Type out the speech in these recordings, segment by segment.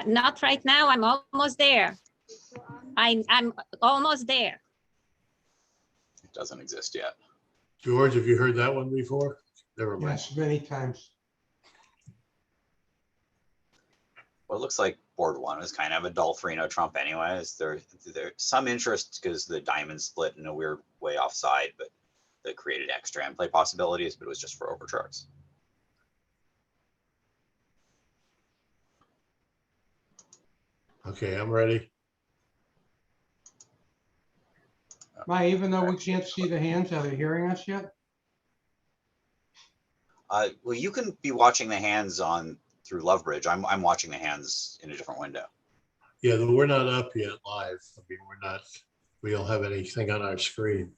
Not right now. I'm almost there. I'm almost there. It doesn't exist yet. George, have you heard that one before? Never mind. Yes, many times. Well, it looks like board one is kind of a dull 3-no trump anyways. There's some interest because the diamond split in a weird way offside, but that created extra end play possibilities, but it was just for overcharts. Okay, I'm ready. Maya, even though we can't see the hands, are they hearing us yet? Well, you can be watching the hands on through Lovebridge. I'm watching the hands in a different window. Yeah, we're not up yet live. I mean, we don't have anything on our screen.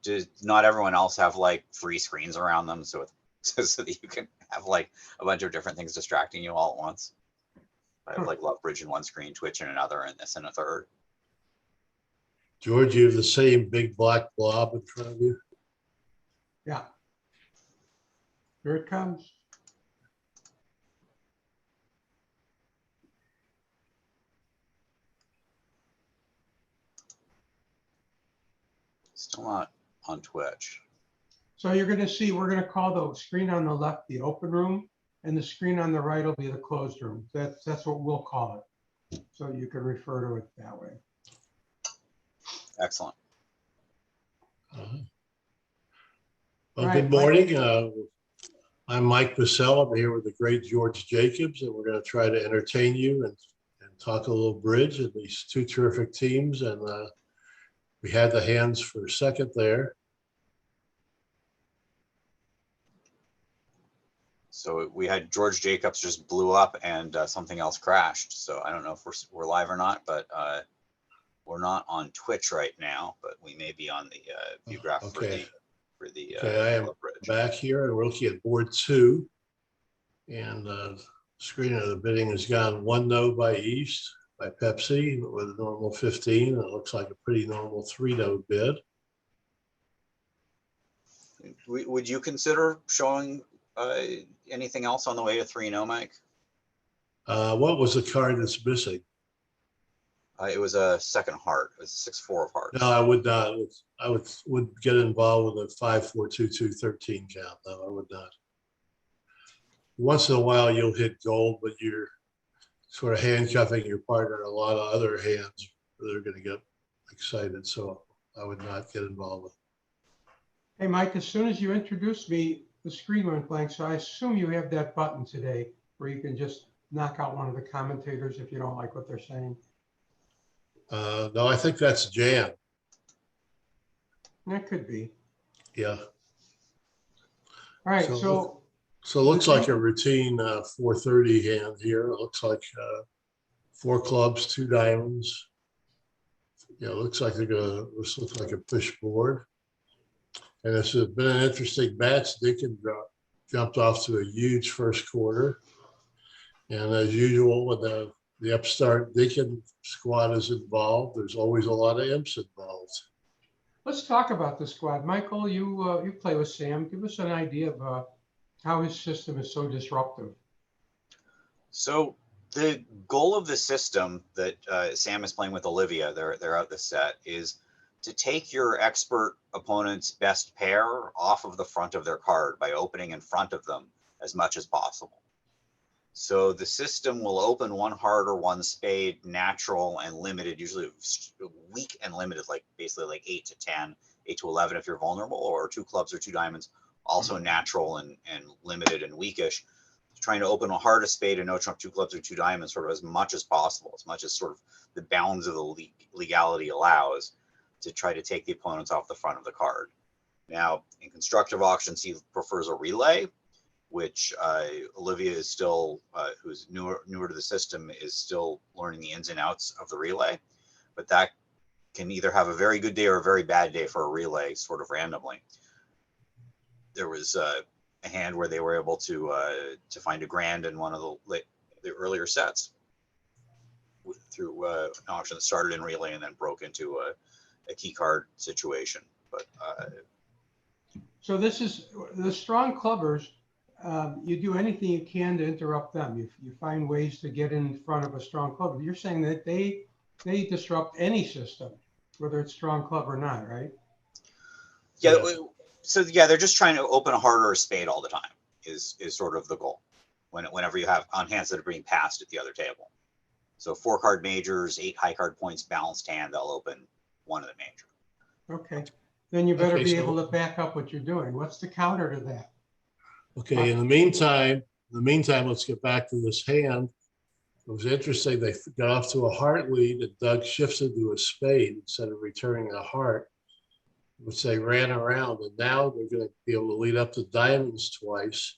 Does not everyone else have like 3 screens around them so that you can have like a bunch of different things distracting you all at once? I have like Lovebridge in one screen, Twitch in another, and this in a third. George, you have the same big black blob in front of you? Yeah. Here it comes. Still not on Twitch. So you're going to see, we're going to call the screen on the left the open room, and the screen on the right will be the closed room. That's what we'll call it. So you can refer to it that way. Excellent. Well, Right, good morning. I'm Mike Purcell. I'm here with the great George Jacobs, and we're going to try to entertain you and talk a little bridge and these 2 terrific teams. And we had the hands for a second there. So we had George Jacobs just blew up and something else crashed. So I don't know if we're live or not, but we're not on Twitch right now, but we may be on the VUGRAPH Okay. Okay, I am back here and we're looking at board 2. And screen of the bidding has gone 1 no by East by Pepsi with a normal 15. And it looks like a pretty normal 3-no bid. Would you consider showing anything else on the way to 3-0, Mike? What was the card that's missing? It was a second heart. It was 6-4 of hearts. No, I would not. I would get involved with a 5-4-2-2-13 count. No, I would not. Once in a while, you'll hit gold, but you're sort of handcuffing your partner. A lot of other hands, they're going to get excited. So I would not get involved with. Hey, Mike, as soon as you introduced me, the screen went blank. So I assume you have that button today where you can just knock out one of the commentators if you don't like what they're saying. No, I think that's Jan. That could be. Yeah. All right. So it looks like a routine 430 hand here. It looks like 4 clubs, 2 diamonds. Yeah, it looks like this looks like a push board. And this has been an interesting match. Deacon jumped off to a huge first quarter. And as usual, when the upstart Deacon squad is involved, there's always a lot of imps involved. let's talk about the squad. Michael, you play with Sam. Give us an idea of how his system is so disruptive. So the goal of the system that Sam is playing with Olivia, they're out this set, is to take your expert opponent's best pair off of the front of their card by opening in front of them as much as possible. So the system will open 1 heart or 1 spade, natural and limited, usually weak and limited, like basically like 8 to 10, 8 to 11 if you're vulnerable, or 2 clubs or 2 diamonds, also natural and limited and weakish. Trying to open a heart, a spade, a no trump, 2 clubs or 2 diamonds sort of as much as possible, as much as sort of the bounds of the legality allows, to try to take the opponents off the front of the card. Now, in constructive auctions, he prefers a relay, which Olivia is still, who's newer to the system, is still learning the ins and outs of the relay. But that can either have a very good day or a very bad day for a relay, sort of randomly. There was a hand where they were able to find a grand in one of the earlier sets through an auction that started in relay and then broke into a key card situation. But so this is the strong clubbers. you do anything you can to interrupt them. You find ways to get in front of a strong club. You're saying that they disrupt any system, whether it's strong club or not, right? Yeah. Yeah. So yeah, they're just trying to open a heart or a spade all the time is sort of the goal. Whenever you have on hands that are being passed at the other table. So 4 card majors, 8 high card points, balanced hand, they'll open one of the major. Okay. Then you better Okay, be so- able to back up what you're doing. What's the counter to that? Okay, in the meantime, let's get back to this hand. It was interesting. They got off to a heart lead and Doug shifted to a spade instead of returning a heart, which they ran around. And now they're going to be able to lead up to diamonds twice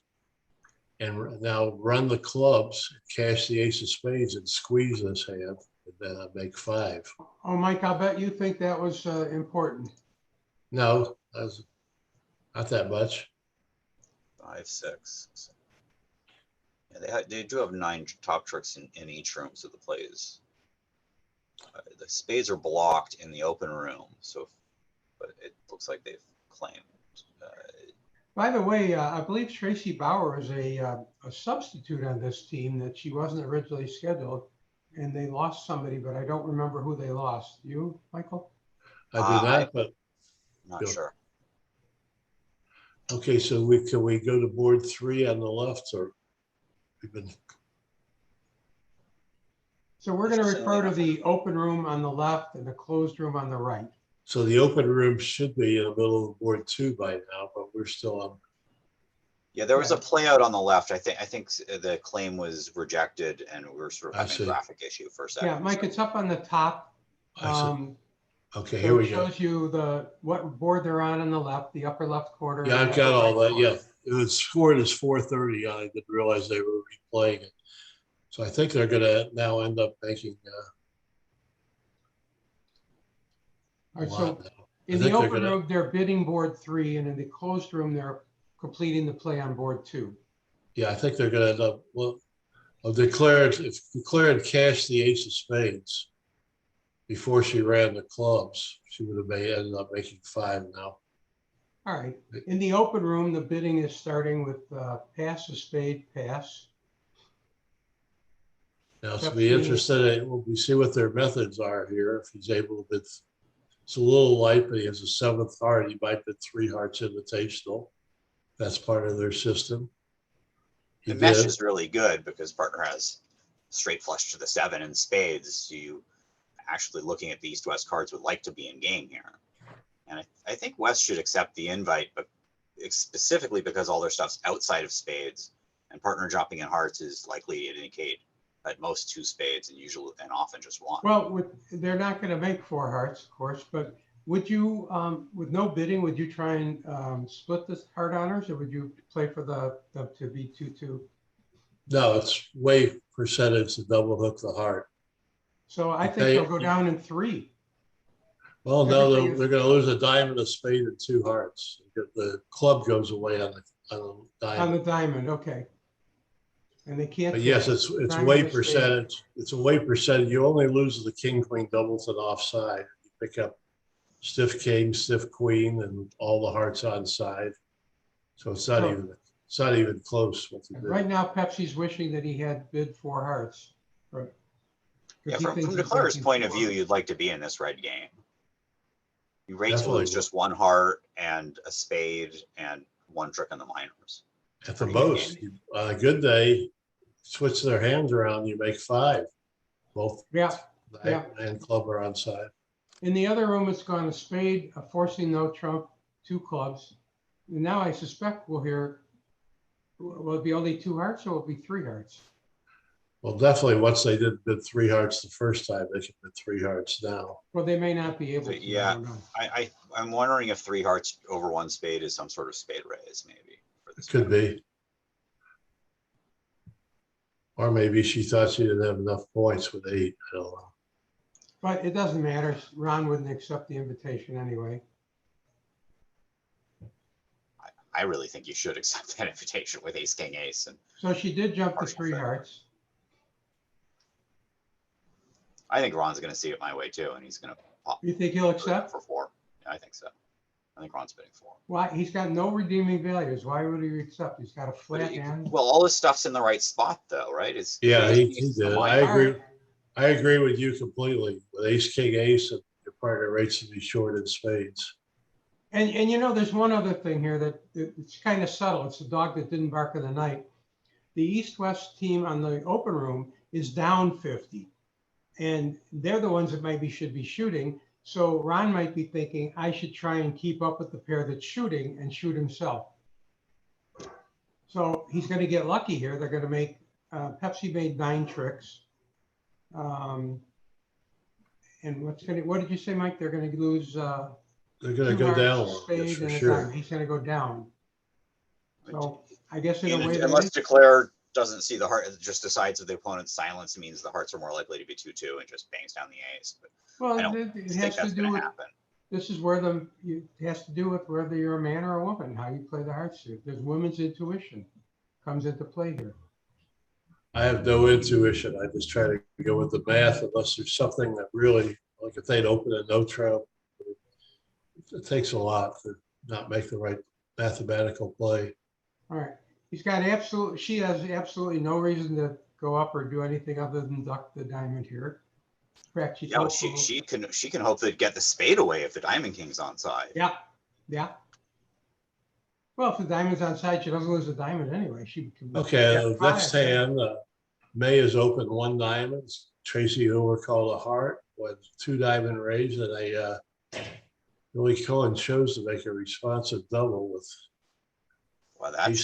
and now run the clubs, cash the ace of spades and squeeze this hand and then make 5. Oh, Mike, I'll bet you think that was important. No, that's not that much. 5, 6. Yeah, they do have 9 top tricks in each room, so the plays. The spades are blocked in the open room, so but it looks like they've claimed. By the way, I believe Tracy Bauer is a substitute on this team that she wasn't originally scheduled, and they lost somebody, but I don't remember who they lost. You, Michael? I do not, but Not Go. sure. okay, so can we go to board 3 on the left, or we've been, So we're going to Interestingly refer to enough. the open room on the left and the closed room on the right. so the open room should be in the middle of board 2 by now, but we're still on. Yeah, there was a Yeah. play out on the left. I think the claim was rejected, and we were sort of I having see. a graphic issue for a second. Yeah, Mike, it's up on the top. I see. Okay, So here we it go. shows you what board they're on the left, the upper left corner. Yeah, and I've the got upper all right that. corner. Yeah, it was scored as 430. I didn't realize they were replaying it. So I think they're going to now end up making All a right, lot so now. in I the think they're open gonna- room, they're bidding board 3, and in the closed room, they're completing the play on board 2. Yeah, I think they're going to end up. Well, declared cash the ace of spades before she ran the clubs. She would have ended up making 5 now. All right. In the open room, the bidding is starting with pass a spade, pass. Now, to Yep, be see. interested, we see what their methods are here. If he's able to bid, it's a little light, but he has a 7th heart. He might bid 3 hearts invitational. That's part of their system. He The mesh did. is really good because partner has straight flush to the 7 and spades. So you actually looking at the East-West cards would like to be in game here. And I think West should accept the invite, but specifically because all their stuff's outside of spades and partner dropping in hearts is likely to indicate at most 2 spades and usually and often just 1. Well, they're not going to make 4 hearts, of course, but would you, with no bidding, would you try and split the heart honors, or would you play for them to be 2-2? No, it's way percentage to double hook the heart. So I think Okay. they'll go down in 3. Well, no, Everything is- they're going to lose a diamond, a spade, and 2 hearts. The club goes away on the On diamond. the diamond, okay. And they can't. But yes, take it's diamond way or spade. percentage. It's a way percentage. You only lose the king, queen, doubleton offside. You pick up stiff king, stiff queen, and all the hearts on side. So it's not even close what you did. Right now, Pepsi's wishing that he had bid 4 hearts. Right. 'Cause Yeah, he from thinks he's declarer's making point of 4. view, you'd like to be in this red game. You rate to Definitely lose would. just 1 heart and a spade and 1 trick in the minors. At the Pretty good most, game. on a good day, switch their hands around, you make 5. Both Yeah. knight and club are on side. In the other room, it's gone a spade, a forcing no trump, 2 clubs. And now I suspect we'll hear, will it be only 2 hearts or will it be 3 hearts? Well, definitely once they did bid 3 hearts the first time, they can bid 3 hearts now. Well, they may not be able to. Yeah. I don't know. I'm wondering if 3 hearts over 1 spade is some sort of spade raise, maybe. For this Could be. Or maybe she thought she didn't have enough points with 8. I don't know. But it doesn't matter. Ron wouldn't accept the invitation anyway. I really think you should accept that invitation with ace, king, ace. And So she did jump to Partial 3 fair. hearts. I think Ron's going to see it my way too, and he's going to pop You think he'll accept? for 4. Yeah, I think so. I think Ron's bidding 4. Why? He's got no redeeming values. Why would he accept? He's got a But flat hand. well, all his stuff's in the right spot, though, right? It's Yeah, ace, he ace is the did. money. I agree. Alright. I agree with you completely. With ace, king, ace, and your partner rates to be short in spades. And you know, there's one other thing here that it's kind of subtle. It's the dog that didn't bark in the night. The East-West team on the open room is down 50. And they're the ones that maybe should be shooting. So Ron might be thinking, I should try and keep up with the pair that's shooting and shoot himself. So he's going to get lucky here. They're going to make, Pepsi made 9 tricks. And what did you say, Mike? They're going to lose They're going to 2 go hearts, down a a little, yes, spade, for and a sure. diamond. He's going to go down. So I guess in a way, Unless Declare doesn't see the heart, just decides that the opponent's silence means the hearts are more likely to be 2-2 and just bangs down the ace. But well, I don't it think has to that's do going to with, happen. this is where it has to do with whether you're a man or a woman, how you play the heart suit. There's women's intuition comes into play here. I have no intuition. I just try to go with the math unless there's something that really, like if they'd open a no trump, it takes a lot to not make the right mathematical play. All right. She has absolutely no reason to go up or do anything other than duck the diamond here. Correct. Yeah, well, she can hope to get the spade away if the diamond king's onside. Yeah. Yeah. Well, if the diamond's onside, she doesn't lose a diamond anyway. She can. Okay, Yeah, the next hand, May is open 1 diamond. Tracy overcalled a heart with 2 diamond raised, and Billy Cohen chose to make a responsive double with Well, that's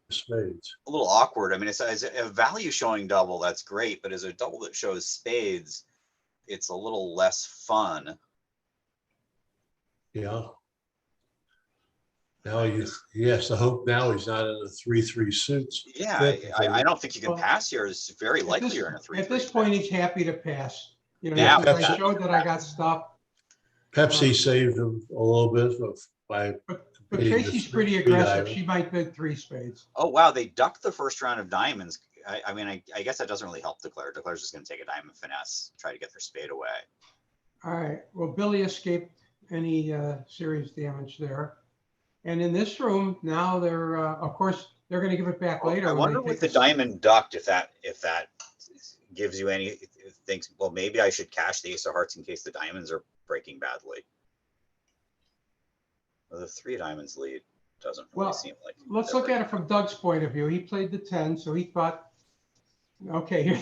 spades. a little awkward. I mean, as a value showing double, that's great, but as a double that shows spades, it's a little less fun. Yeah. Now he has to hope now he's not in a 3-3 suits. Yeah, I don't think you can pass here. It's very likely you're in a 3-3. At this point, he's happy to pass. You know, Yeah, because I showed that I got stuff. Pepsi saved him a little bit by. But Tracy's pretty aggressive. She might bid 3 spades. Oh, wow. They ducked the first round of diamonds. I mean, I guess that doesn't really help Declare. Declare's just going to take a diamond finesse, try to get their spade away. All right. Well, Billy escaped any serious damage there. And in this room, now they're, of course, they're going to give it back later. I wonder with the diamond ducked, if that gives you any, thinks, well, maybe I should cash the ace of hearts in case the diamonds are breaking badly. Well, the 3 diamonds lead doesn't really seem like. Let's look at it from Doug's point of view. He played the 10, so he thought, okay, here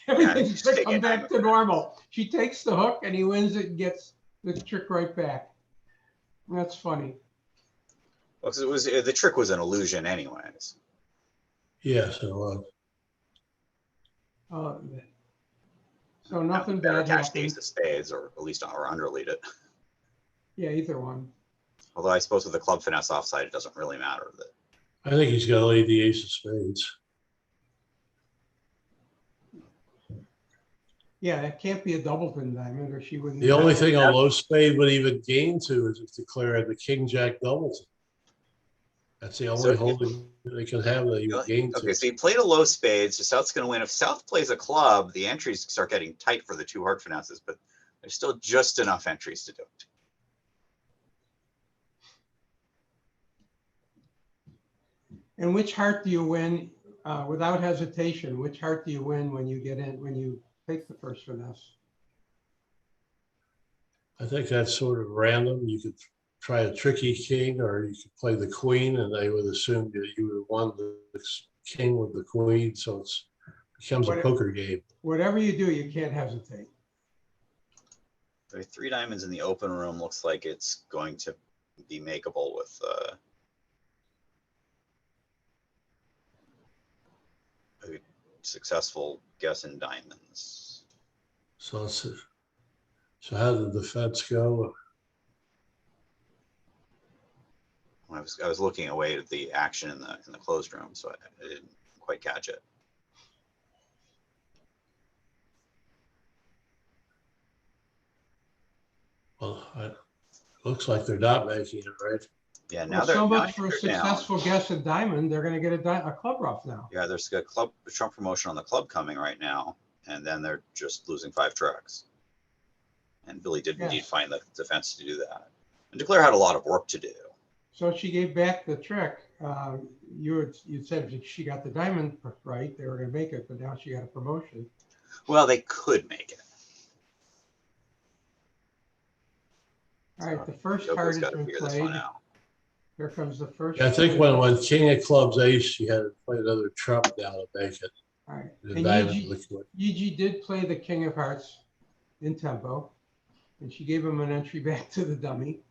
everything's going to come back to normal. She takes the hook and he wins it and gets the trick right back. That's funny. Well, because the trick was an illusion anyways. Yes, it was. So nothing bad. Better Cash the ace of spades, or at least or underlead it. Yeah, either one. Although I suppose with the club finesse offside, it doesn't really matter. I think he's got to lead the ace of spades. Yeah, it can't be a doubleton diamond, or she wouldn't. The only thing a low spade would even gain to is if Declare had the king jack doubleton. That's the only holding they can have that you gain to. Okay, so he played a low spade, so South's going to win. If South plays a club, the entries start getting tight for the 2 heart finesses, but there's still just enough entries to do it. And which heart do you win without hesitation? Which heart do you win when you get in, when you take the first finesse? I think that's sort of random. You could try a tricky king, or you could play the queen, and they would assume that you would have won the king with the queen. So it becomes a poker game. Whatever you do, you can't hesitate. The 3 diamonds in the open room looks like it's going to be makeable with a successful guess in diamonds. So how did the defense go? I was looking away at the action in the closed room, so I didn't quite catch it. Well, it looks like they're not making it, right? Yeah, now so much for a successful guess in diamond. They're going to get a club rough now. Yeah, there's a trump promotion on the club coming right now, and then they're just losing 5 tricks. And Billy did indeed find the defense to do that. And Declare had a lot of work to do. So she gave back the trick. You said if she got the diamond right, they were going to make it, but now she got a promotion. Well, they could make it. All right, the first Yoko's card has gotta been figure this played. one out. Here comes the first. Yeah, I think when King of Clubs ace, she had to play another trump now to make it. All right, The and diamond Yuji, liquid. Yuji did play the King of Hearts in tempo, and she gave him an entry back to the dummy.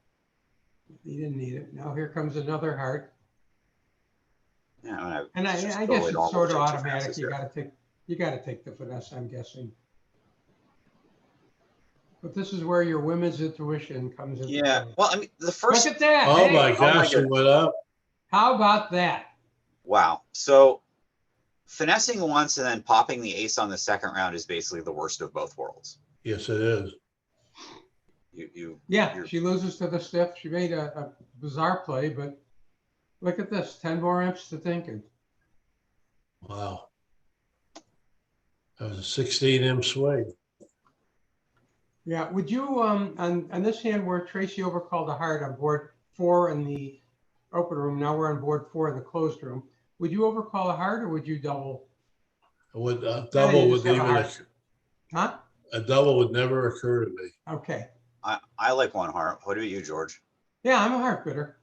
He didn't need it. Now here comes another heart. Yeah, And I just guess totally it's normal sort to of take two automatic. passes You here. got to take the finesse, I'm guessing. But this is where your women's intuition comes into Yeah. play. Well, I mean, the first. Look at that. Oh Hey, my my gosh, she goodness. went up. how about that? Wow. So finessing once and then popping the ace on the second round is basically the worst of both worlds. Yes, it is. Yeah, you're- she loses to the stiff. She made a bizarre play, but look at this, 10 more imps to thinking. Wow. That was a 16 imp swing. Yeah, would you, on this hand where Tracy overcalled a heart on board 4 in the open room, now we're on board 4 in the closed room, would you overcall a heart or would you double? Would Yeah, double you would just have a even heart. Huh? a double would never occur to me. Okay. I like one heart. What about you, George? Yeah, I'm a heart bidder.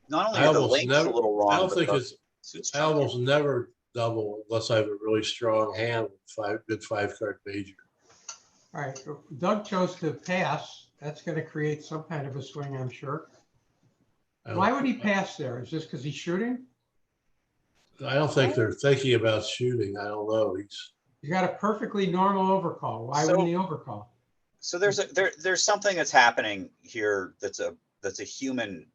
Not only I are the almost lengths never. a little I wrong, don't but think the it's. suits I chunky. almost never double unless I have a really strong hand with good 5-card major. All right, Doug chose to pass. That's going to create some kind of a swing, I'm sure. Why would he pass there? Is this because he's shooting? I don't think they're thinking about shooting. I don't know. He's got a perfectly normal overcall. Why wouldn't he overcall? So there's something that's happening here that's a human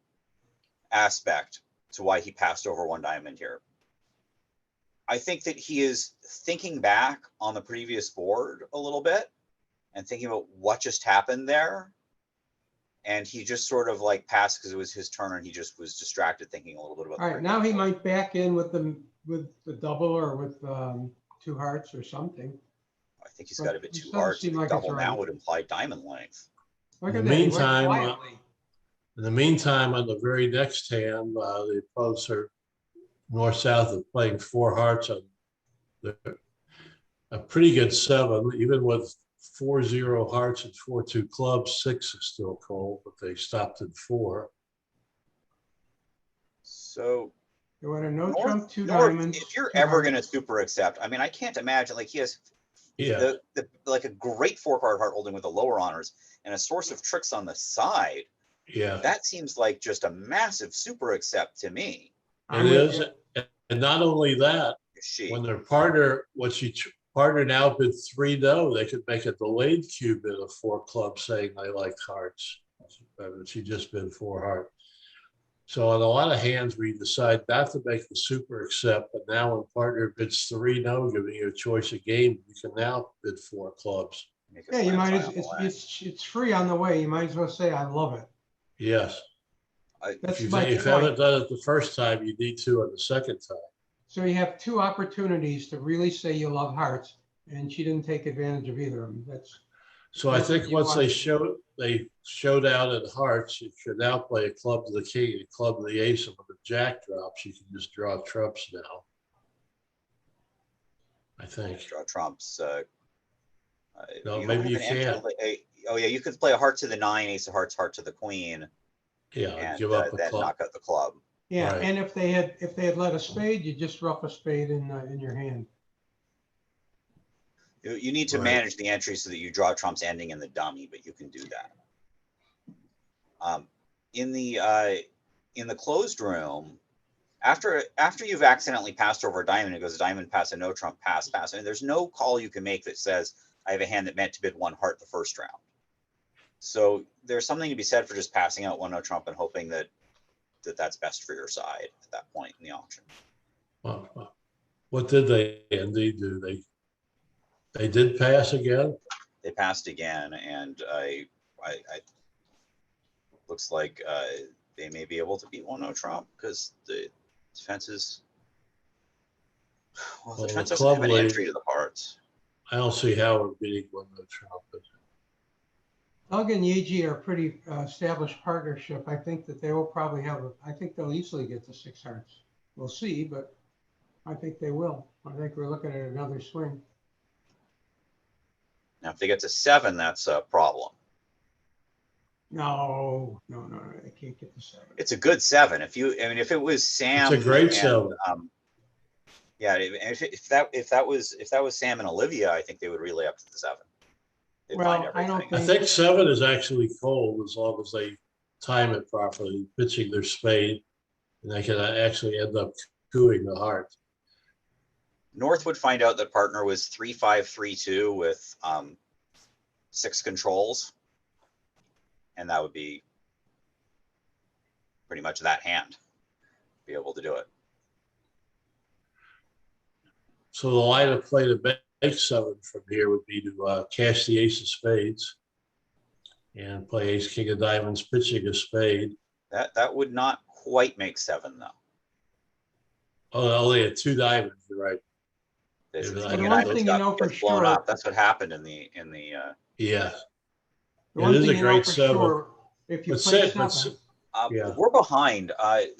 aspect to why he passed over one diamond here. I think that he is thinking back on the previous board a little bit and thinking about what just happened there. And he just sort of like passed because it was his turn and he just was distracted thinking a little bit about. All right, now he might back in with the double or with 2 hearts or something. I think he's got a bit It too doesn't hard. seem To like double it's now right. would imply diamond length. Look In at the that. He went meantime, quietly. In the meantime, on the very next hand, the opponents are north-south of playing 4 hearts on a pretty good 7, even with 4-0 hearts and 4-2 clubs. 6 is still cold, but they stopped at 4. So They went a no North- trump, 2 North, diamonds. if you're 2 ever hearts. going to super accept, I mean, I can't imagine like he has Yeah, the like a great 4-card heart holding with the lower honors and a source of tricks on the side. yeah, That seems like just a massive super accept to me. it is. And not only that, when their partner, partner now bid 3-0, they could make a delayed cube bid of 4 clubs saying they liked hearts. She just bid 4 hearts. So on a lot of hands, we decide not to make the super accept, but now when partner bids 3-0, giving you a choice of game, you can now bid 4 clubs. Yeah, you might it's free on the way. You might as well say I love it. Yes. That's If my you point. haven't done it the first time, you need to on the second time. So you have 2 opportunities to really say you love hearts, and she didn't take advantage of either of them. That's So I think what you once want. they showed out at hearts, you should now play a club to the king, a club to the ace, and when the jack drops, you can just draw trumps now. I think. Draw trumps. No, you don't maybe have you an entry can't. oh yeah, you could play a heart to the 9, ace of hearts, heart to the queen, Yeah, and give up a then club. knock out the club. Yeah, Right. and if they had let a spade, you just rough a spade in your hand. You need to Right. manage the entry so that you draw trumps ending in the dummy, but you can do that. In the closed room, after you've accidentally passed over a diamond, it goes diamond, pass, a no trump, pass, pass. I mean, there's no call you can make that says I have a hand that meant to bid 1 heart the first round. So there's something to be said for just passing out 1 no trump and hoping that that's best for your side at that point in the auction. Well, what did they indeed do? They did pass again. They passed again, and I looks like they may be able to beat 1 no trump because the defense is well, the defense doesn't have an entry to the hearts. I don't see how we're beating 1 no trump. Doug and Yeji are pretty established partnership. I think that they will probably have, I think they'll easily get to 6 hearts. We'll see, but I think they will. I think we're looking at another swing. Now, if they get to 7, that's a problem. No, they can't get to 7. It's a good 7. If it was Sam, It's a great and, 7. yeah, if that was Sam and Olivia, I think they would relay up to the 7. They'd find Well, I don't everything. I think 7 is actually cold as long as they time it properly, pitching their spade, and they can actually end up cooing the heart. North would find out that partner was 3-5-3-2 with 6 controls, and that would be pretty much that hand. Be able to do it. So the line of play to make 7 from here would be to cash the ace of spades and play ace king of diamonds, pitching a spade. That would not quite make 7 though. Oh, only at 2 diamonds, you're right. This Yeah, is but King the of one Diamonds thing you know for gets blown sure- up. That's what happened in the Yeah. The It one is thing a you know great for 7. sure, if you But play six, but 7, Yeah. We're behind. I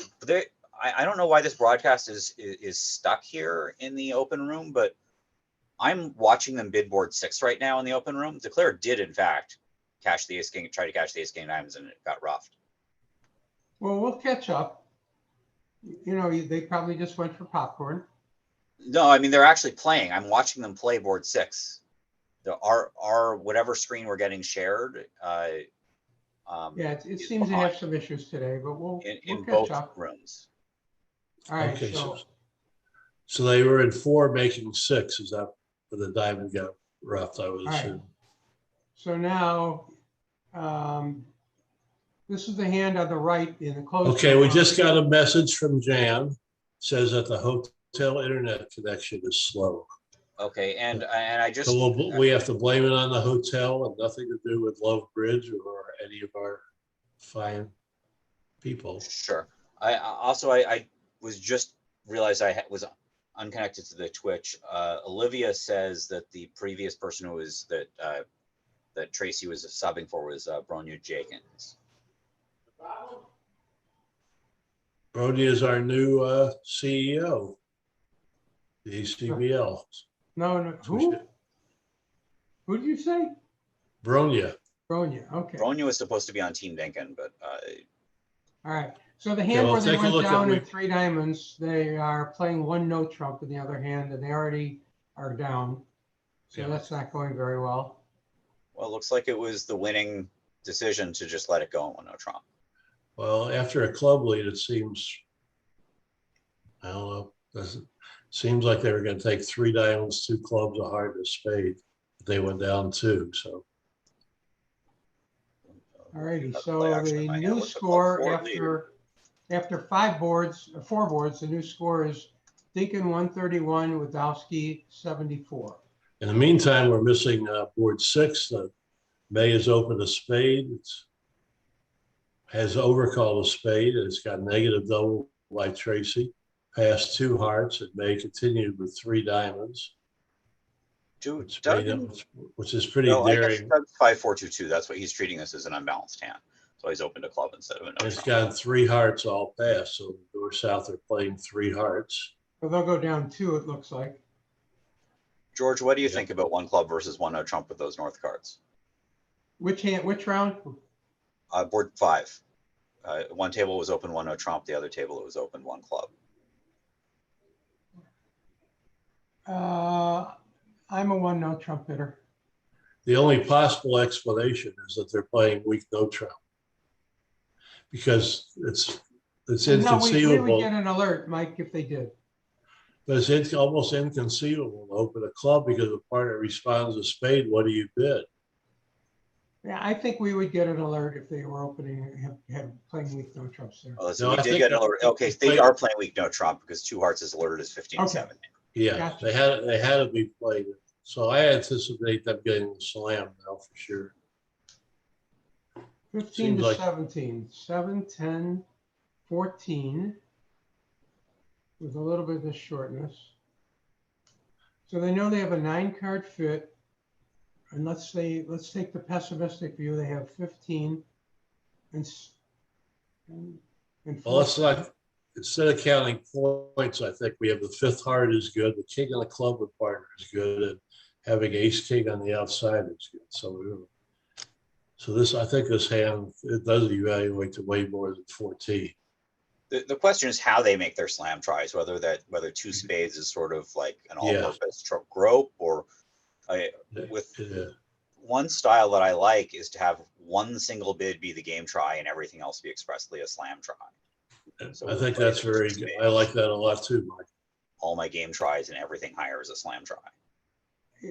don't know why this broadcast is stuck here in the open room, but I'm watching them bid board 6 right now in the open room. Declare did in fact cash the ace king, try to cash the ace king of diamonds, and it got roughed. well, we'll catch up. You know, they probably just went for popcorn. No, I mean they're actually playing. I'm watching them play board 6. Our whatever screen we're getting shared. Yeah, it is seems to have behind some issues today, but we'll in catch both up. rooms. All right, Okay, so so they were in 4 making 6. Is that where the diamond got roughed, I would All right. assume? so now this is the hand on the right in the closed. Okay, we room. just got a message from Jan. Says that the hotel internet connection is slow. Okay, and I just So we have to blame it on the hotel and nothing to do with Love Bridge or any of our fine people. sure. I was just realized I was unconnected to the Twitch. Olivia says that the previous person who was that Tracy was subbing for was Bronya Jenkins. Brody is our new CEO, the ACBL. No, who? Who did you say? Bronya. Bronya. Okay. Bronya was supposed to be on Team Dinkin, but All right. So the hand well, where they take a went look at down in we- 3 diamonds, they are playing 1 no trump in the other hand, and they already are down. So Yeah. that's not going very well. well, it looks like it was the winning decision to just let it go and no Trump. Well, after a club lead, it seems, I don't know, seems like they were going to take 3 diamonds, 2 clubs, a heart, and a spade. They went down 2, so. All righty. That's So play action in the my hand. new What's the club score four lead? after 4 boards, the new score is Dinkin 131, Wadowski 74. In the meantime, we're missing board 6. May has opened a spade. Has overcalled a spade, and it's got negative double by Tracy. Passed 2 hearts, and May continued with 3 diamonds, Dude, which is pretty no, I guess daring. Doug's 5-4-2-2. That's what he's treating this as an unbalanced hand. So he's opened a club instead of a no It's Trump. got 3 hearts all passed, so north south are playing 3 hearts. So they'll go down 2, it looks like. George, what do you Yeah. think about 1 club versus 1 no Trump with those North cards? Which round? Board 5. One table was open 1 no Trump. The other table it was open 1 club. I'm a 1 no trump hitter. The only possible explanation is that they're playing weak no Trump, because it's No, we would inconceivable. get an alert, Mike, if they did. But it's almost inconceivable to open a club because the partner responds a spade. What do you bid? Yeah, I think we would get an alert if they were opening, playing weak no trumps there. Oh, so No, we I did think get an that- alert. Okay, they are playing weak no Trump because 2 hearts is alerted as 15 Okay. 7. Yeah, Gotcha. they had to be played. So I anticipate them getting the slam now for sure. 15 Seems to like- 17, 7, 10, 14, with a little bit of shortness. So they know they have a 9-card fit, And let's take the pessimistic view. They have 15 and Well, it's like, instead of counting points, I think we have the fifth heart is good, the king on the club with partner is good, and having ace king on the outside is good. So this, I think this hand, it does evaluate to way more than 14. The question is how they make their slam tries, whether two spades is sort of like an all-purpose grope, or with one style that I like is to have one single bid be the game try and everything else be expressly a slam try. So I think that's very good. I like that a lot too, Mike. All my game tries and everything higher is a slam try.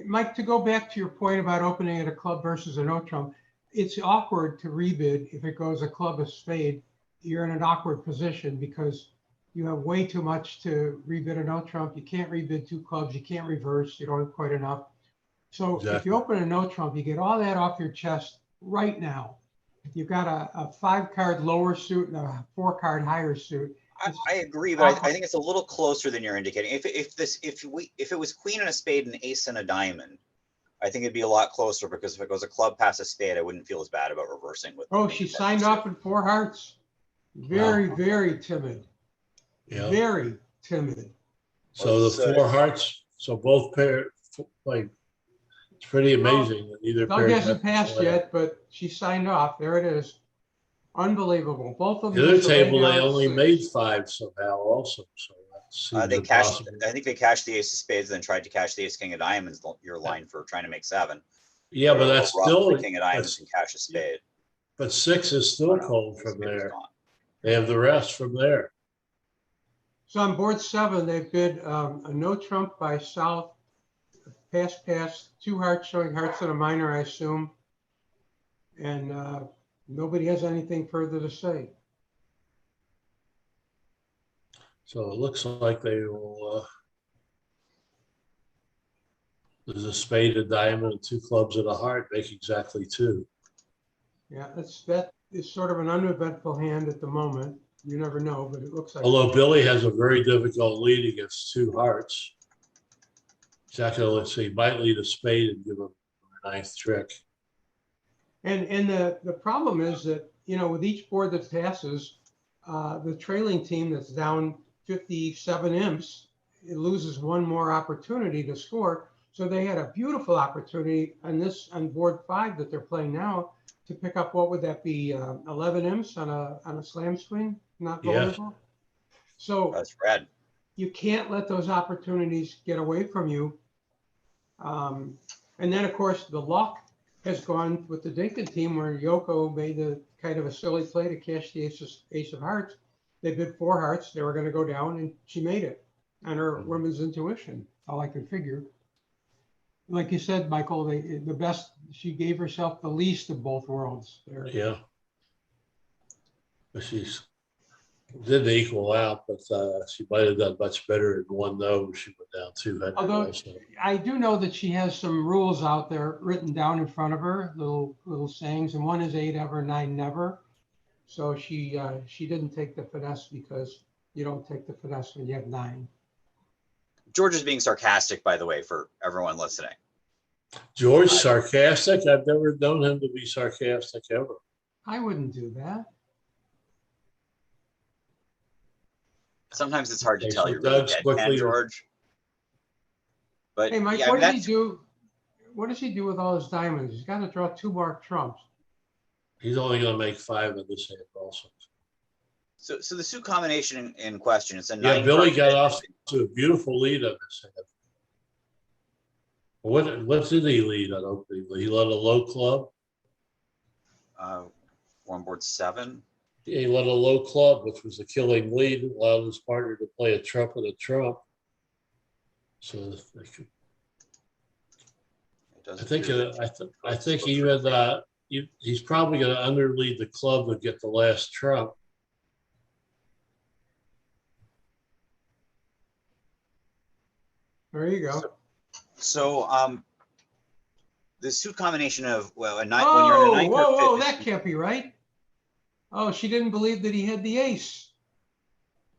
Mike, to go back to your point about opening at a club versus a no trump, it's awkward to rebid if it goes a club, a spade. You're in an awkward position because you have way too much to rebid a no trump. You can't rebid two clubs. You can't reverse. You don't have quite enough. So if you open a no trump, you get all that off your chest right now. You've got a 5-card lower suit and a 4-card higher suit. I agree, but I think it's a little closer than you're indicating. If it was queen and a spade and ace and a diamond, I think it'd be a lot closer, because if it goes a club past a spade, I wouldn't feel as bad about reversing with. Oh, she signed off in 4 hearts. Very, very timid. Yeah. Very timid. So the 4 hearts, so both pair, like, it's pretty amazing that either pair. Doug hasn't passed yet, but she signed off. There it is. Unbelievable. Both of them. The other table, they only made 5 somehow also. So they cashed. I think they cashed the ace of spades, then tried to cash the ace king of diamonds. Your line for trying to make 7. Yeah, but that's still the king of diamonds and cash a spade. But 6 is still cold from there. They have the rest from there. So on board 7, they bid a no trump by South, pass, 2 hearts showing hearts and a minor, I assume. And nobody has anything further to say. So it looks like they will, there's a spade, a diamond, and 2 clubs and a heart, make exactly 2. Yeah, that is sort of an uneventful hand at the moment. You never know, but it looks like. Although Billy has a very difficult lead against 2 hearts. Exactly, let's see, might lead a spade and give him a 9th trick. And the problem is that, with each board that passes, the trailing team that's down 57 imps, it loses 1 more opportunity to score. So they had a beautiful opportunity on board 5 that they're playing now to pick up, what would that be, 11 imps on a slam swing, not vulnerable. Yes. So that's red. You can't let those opportunities get away from you. And then, of course, the luck has gone with the Dinkin team, where Yoko made a kind of a silly play to cash the ace of hearts. They bid 4 hearts. They were going to go down, and she made it on her women's intuition, all I could figure. Like you said, Michael, the best, she gave herself the least of both worlds there. Yeah. But she's didn't equal out, but she might have done much better in 1 no. She went down 200. Although I do know that she has some rules out there written down in front of her, little sayings, and one is 8 ever, 9 never. So she didn't take the finesse, because you don't take the finesse when you have 9. George is being sarcastic, by the way, for everyone listening. George sarcastic? I've never known him to be sarcastic ever. I wouldn't do that. Sometimes it's hard to tell. You're really deadpan, George. But hey, Mike, what does he do? What does he do with all his diamonds? He's got to draw 2 more trumps. He's only going to make 5 in this hand also. So the suit combination in question, it's a 9. Yeah, Billy got off to a beautiful lead on this hand. What did he lead on opening? He led a low club. On board 7. Yeah, he led a low club, which was a killing lead, allowed his partner to play a trump and a trump. So I think even he's probably going to underlead the club and get the last trump. There you go. So the suit combination of, well, a 9. Oh, when you're in a 9 whoa, that can't be right. Oh, she didn't believe that he had the ace.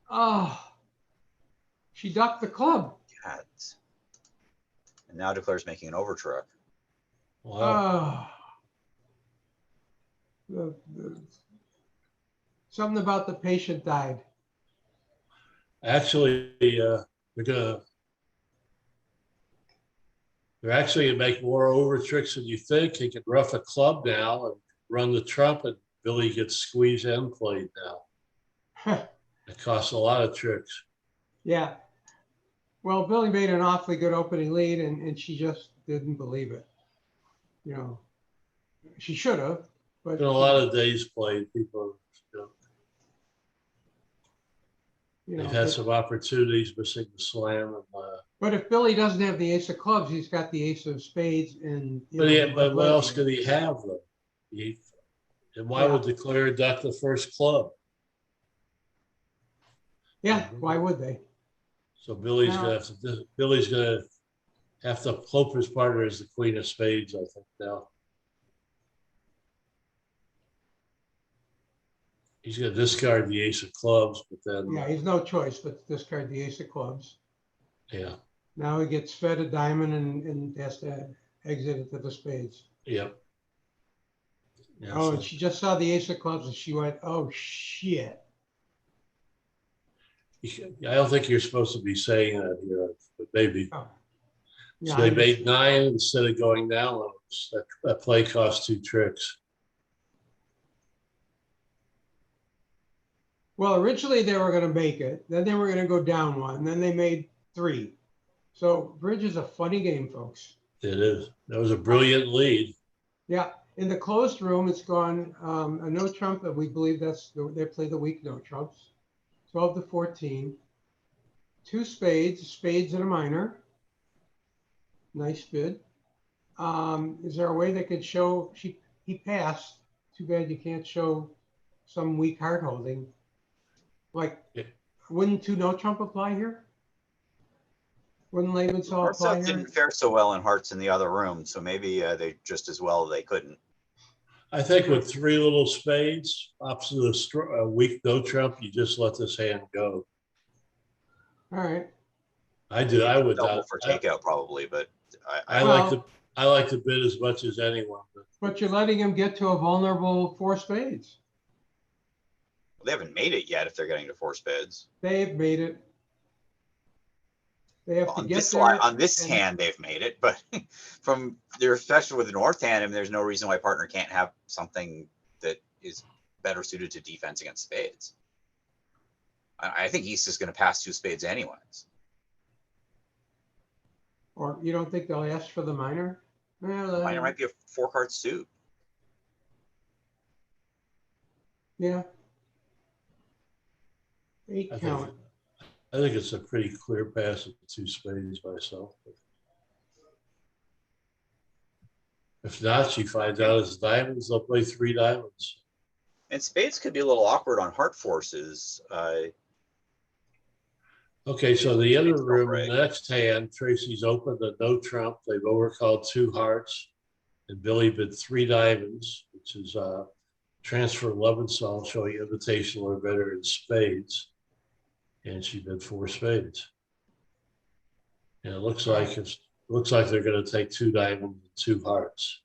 Oh, she ducked the club. And now declares making an overtrick. Wow. Something about the patient died. Actually, they're actually gonna make more over tricks than you think. He can rough a club now and run the trumpet. Billy gets squeeze end played now. It costs a lot of tricks. Yeah. Well, Billy made an awfully good opening lead, and she just didn't believe it. You know, she should have, but Been a lot of days played. People, they've had some opportunities missing the slam. But if Billy doesn't have the ace of clubs, he's got the ace of spades, and but what else could he have though? And why would declare duck the first club? Yeah, why would they? So Billy's gonna have to hope his partner is the queen of spades, I think now. He's gonna discard the ace of clubs, but then he's no choice but to discard the ace of clubs. Yeah. Now he gets fed a diamond and has to exit it to the spades. Yep. Yeah, and she just saw the ace of clubs and she went, "Oh shit." I don't think you're supposed to be saying that here, but maybe. Oh. Yeah, So they made 9 instead of going down. That play cost 2 tricks. Well, originally they were going to make it. Then they were going to go down 1. Then they made 3. So bridge is a funny game, folks. It is. That was a brilliant lead. Yeah. In the closed room, it's gone a no trump, and we believe they play the weak no trumps. 12 to 14. 2 spades and a minor. Nice bid. Is there a way they could show he passed? Too bad you can't show some weak heart holding. Like, wouldn't 2 no trump apply here? Wouldn't Leibniz apply here? Didn't fare so well in hearts in the other room, so maybe they just as well they couldn't. I think with 3 little spades, opposite of a weak no trump, you just let this hand go. All right. I do. I would double for takeout probably, but I like to bid as much as anyone. But you're letting him get to a vulnerable 4 spades. They haven't made it yet if they're getting to 4 spades. They've made it. They have to get this there. On this hand, they've made it, but from their especially with the north hand, I mean, there's no reason why partner can't have something that is better suited to defense against spades. I think East is going to pass 2 spades anyways. Or you don't think they'll ask for the minor? The minor might be a 4-card suit. Yeah. 8 count. I think it's a pretty clear pass of 2 spades myself. If not, she finds out it's diamonds, they'll play 3 diamonds. And spades could be a little awkward on heart forces. Okay, so the other room, in the next hand, Tracy's opened a no trump. They've overcalled 2 hearts, and Billy bid 3 diamonds, which is transfer 11 song showing invitational or better in spades. And she bid 4 spades. And it looks like they're going to take 2 diamonds and 2 hearts.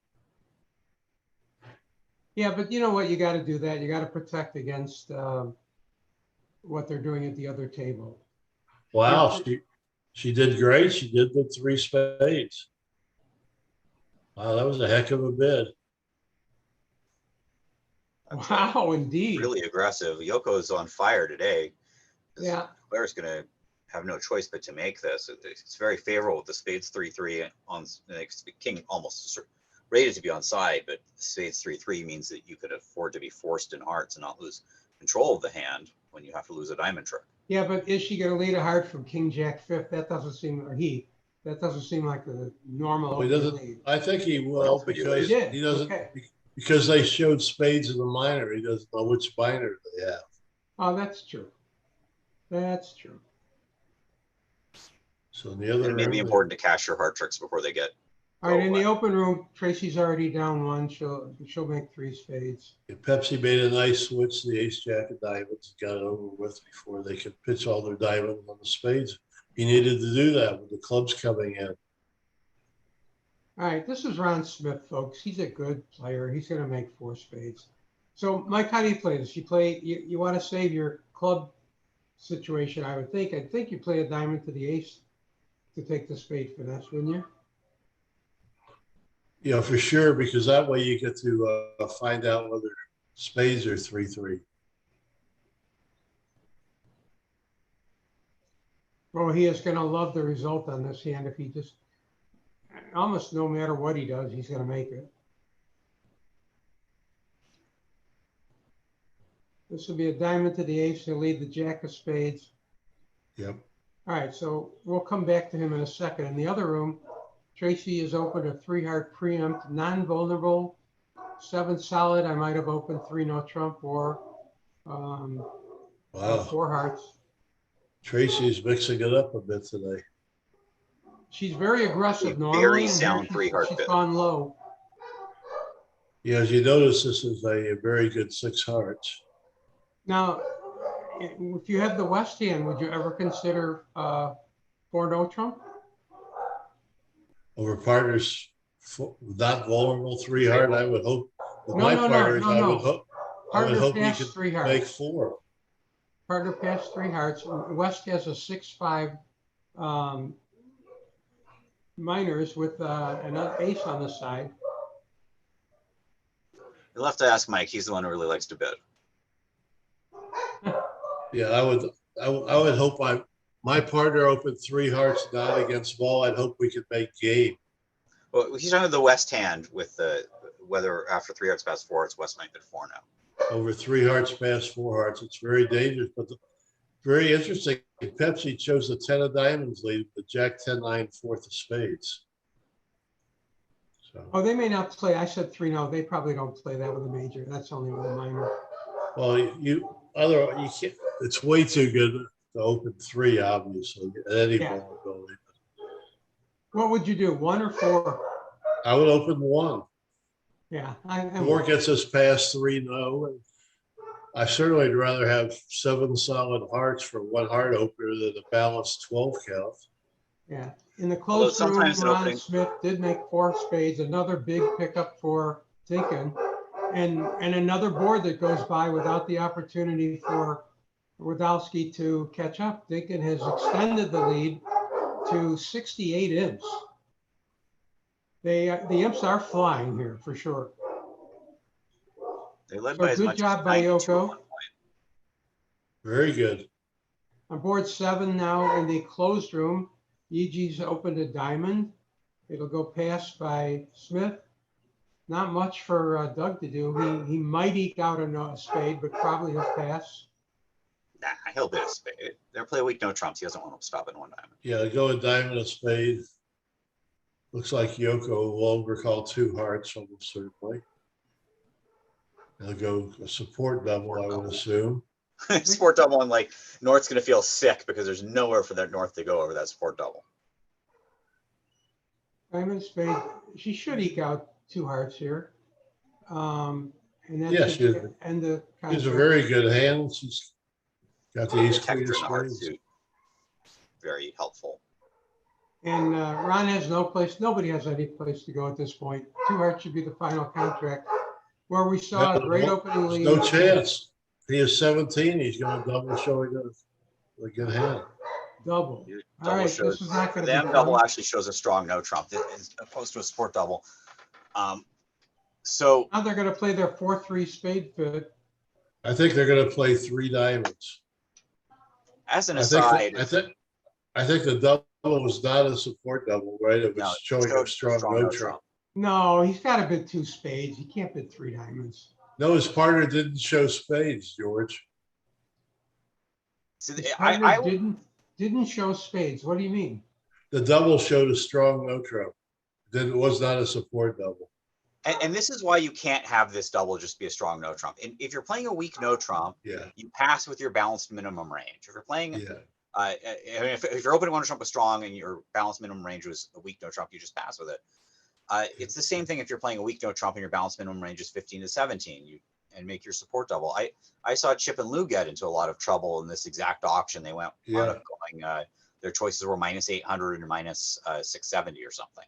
Yeah, but you know what? You got to do that. You got to protect against what they're doing at the other table. Wow, she did great. She did the 3 spades. Wow, that was a heck of a bid. Wow, indeed. Really aggressive. Yoko's on fire today. Yeah. Claire's going to have no choice but to make this. It's very favorable with the spades 3-3 on the king almost rated to be on side, but spades 3-3 means that you could afford to be forced in hearts and not lose control of the hand when you have to lose a diamond trick. Yeah, but is she going to lead a heart from King Jack 5th? That doesn't seem, that doesn't seem like the normal lead. I think he will because he doesn't, because they showed spades in the minor. He doesn't know which minor they have. Oh, that's true. That's true. So in the other room, it may be important to cash your heart tricks before they get. All right, in the open room, Tracy's already down 1. She'll make 3 spades. Pepsi made a nice switch to the ace jack of diamonds, got it over with before they could pitch all their diamonds on the spades. He needed to do that with the clubs coming in. All right, this is Ron Smith, folks. He's a good player. He's going to make 4 spades. So, Mike, how do you play this? You want to save your club situation, I would think. I think you play a diamond to the ace to take the spade finesse, wouldn't you? Yeah, for sure, because that way you get to find out whether spades are 3-3. Well, he is going to love the result on this hand if he just, almost no matter what he does, he's going to make it. This will be a diamond to the ace. He'll lead the jack of spades. Yep. All right, so we'll come back to him in a second. In the other room, Tracy has opened a 3-heart preempt, non-vulnerable, 7 solid. I might have opened 3 no trump or Wow. 4 hearts. Tracy's mixing it up a bit today. She's very aggressive A normally. very and here sound 3-heart she's bid. gone low. Yeah, as you notice, this is a very good 6 hearts. Now, if you have the West hand, would you ever consider 4 no trump? Over partners not vulnerable 3 heart, I would hope. With No, my no, no, partners, no, I no. would hope. I would Partner hope he passed could 3 hearts. make 4. Partner passed 3 hearts. West has a 6-5 minors with another ace on the side. You'll have to ask Mike. He's the one who really likes to bid. Yeah, I would hope my partner opened 3 hearts not against ball. I'd hope we could make game. Well, he's talking the West hand with the whether after 3 hearts past 4 hearts, West might bid 4 now. Over 3 hearts past 4 hearts. It's very dangerous, but very interesting. Pepsi chose the 10 of diamonds lead, the Jack 10-9 4th of spades. So, Oh, they may not play. I said 3 no. They probably don't play that with a major. That's only with a minor. well, you can't. It's way too good to open 3, obviously, at any vulnerability. What would you do? 1 or 4? I would open 1. Yeah, 4 gets us past 3 no. And I certainly would rather have 7 solid hearts for 1 heart opener than a balanced 12 count. Yeah. In the closed room, sometimes Ron Smith did make 4 spades, another big pickup for Dinkin, and another board that goes by without the opportunity for Wadowski to catch up. Dinkin has extended the lead to 68 imps. The imps are flying here for sure. They led So by as good much job as by 92 at Yoko. one point. Very good. On board 7 now in the closed room, Yiji's opened a diamond. It'll go past by Smith. Not much for Doug to do. He might eke out a spade, but probably he'll pass. Nah, he'll bid a spade. They'll play a weak no trumps. He doesn't want to stop at 1 diamond. Yeah, go a diamond, a spade. Looks like Yoko will overcall 2 hearts almost certainly. He'll go a support double, I would assume. Support double, and like North's going to feel sick because there's nowhere for that North to go over that support double. Diamond, spade. She should eke out 2 hearts here. And that's Yes, and the she's a very good hand. She's got the ace queen of Texture in the heart spades. suit. Very helpful. And Ron has no place. Nobody has any place to go at this point. 2 hearts should be the final contract. Where we saw a great opening lead. No chance. He is 17. He's going to double showing a good hand. Double. Double All right, shows, this is not for going to them, be double fun. actually shows a strong no trump as opposed to a support double. So Now they're going to play their 4-3 spade fit. I think they're going to play 3 diamonds. as an I think aside, the double was not a support double, right? It was no, showing a strong no trump. No, he's got to bid 2 spades. He can't bid 3 diamonds. No, his partner didn't show spades, George. So His I partner didn't show spades. What do you mean? The double showed a strong no trump. Then it was not a support double. and this is why you can't have this double just be a strong no trump. And if you're playing a weak no trump, Yeah. you pass with your balanced minimum range. If you're playing, Yeah. I mean, if your opening one trump was strong and your balanced minimum range was a weak no trump, you just pass with it. It's the same thing if you're playing a weak no trump and your balanced minimum range is 15 to 17. And make your support double. I saw Chip and Lou get into a lot of trouble in this exact auction. They wound up going, their choices were -800 and -670 or something.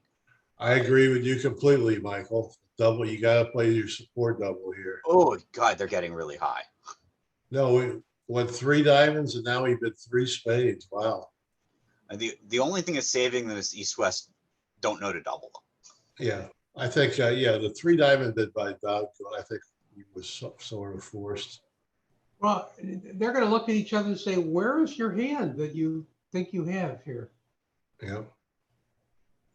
I agree with you completely, Michael. Double, you gotta play your support double here. Oh, God, they're getting really high. No, we went 3 diamonds and now we bid 3 spades. Wow. And the only thing that's saving them is East-West don't know to double them. Yeah, I think, yeah, the 3 diamond bid by Doug, I think he was sort of forced. Well, they're going to look at each other and say, where is your hand that you think you have here? Yeah.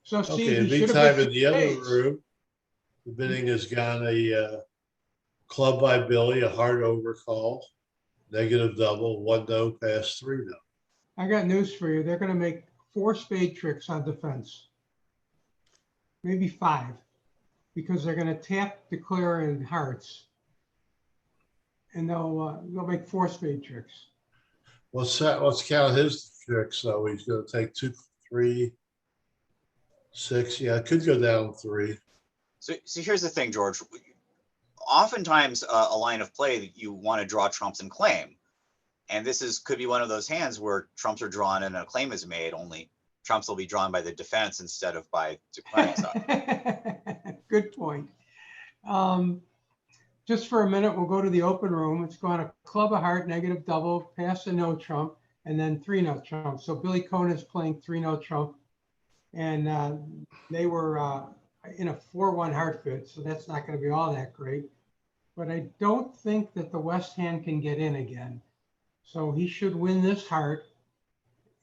So see, Okay, he should have meantime, bid in the other spades. room, the bidding has gone a club by Billy, a hard overcall, negative double, 1 no, pass 3 no. I got news for you. They're going to make 4 spade tricks on defense. Maybe 5, because they're going to tap, declare, and hearts. And they'll make 4 spade tricks. Let's count his tricks. So he's going to take 2, 3, 6. Yeah, it could go down 3. So here's the thing, George. Oftentimes, a line of play that you want to draw trumps and claim. And this could be one of those hands where trumps are drawn and a claim is made, only trumps will be drawn by the defense instead of by declaring side. Good point. Just for a minute, we'll go to the open room. It's going to club a heart, negative double, pass a no trump, and then 3 no trump. So Billy Cohn is playing 3 no trump. And they were in a 4-1 heart fit, so that's not going to be all that great. But I don't think that the West hand can get in again. So he should win this heart.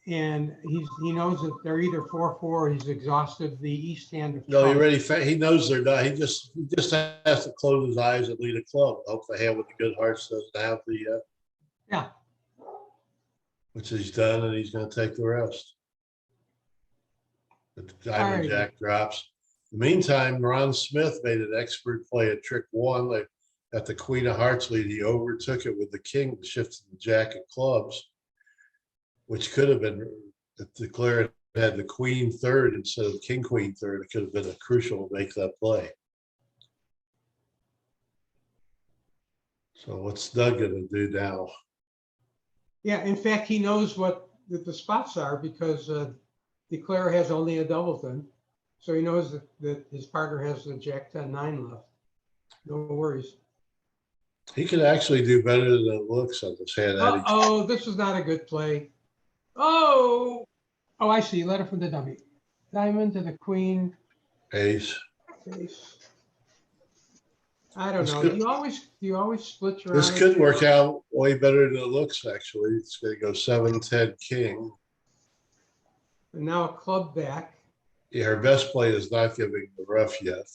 And he knows that they're either 4-4 or he's exhausted the East hand of No, trump. he knows they're not. He just has to close his eyes and lead a club. Hope the hand with the good hearts doesn't have the Yeah. which he's done, and he's going to take the rest. The diamond Alrighty. jack drops. In the meantime, Ron Smith made an expert play at trick 1. Like at the Queen of Hearts lead, he overtook it with the king, shifted the jack of clubs, which could have been declared had the queen third instead of king queen third. It could have been a crucial to make that play. So what's Doug going to do now? Yeah, in fact, he knows what the spots are because Declare has only a doubleton. So he knows that his partner has the jack 10-9 left. No worries. He could actually do better than it looks on this hand. Oh, this is not a good play. Oh, I see. Letter from the dummy. Diamond to the queen. Ace. Ace. I don't This know. could- Do you always split your This eyes? could work out way better than it looks, actually. It's going to go 7-10 king. And now a club back. Yeah, her best play is not giving the rough yet.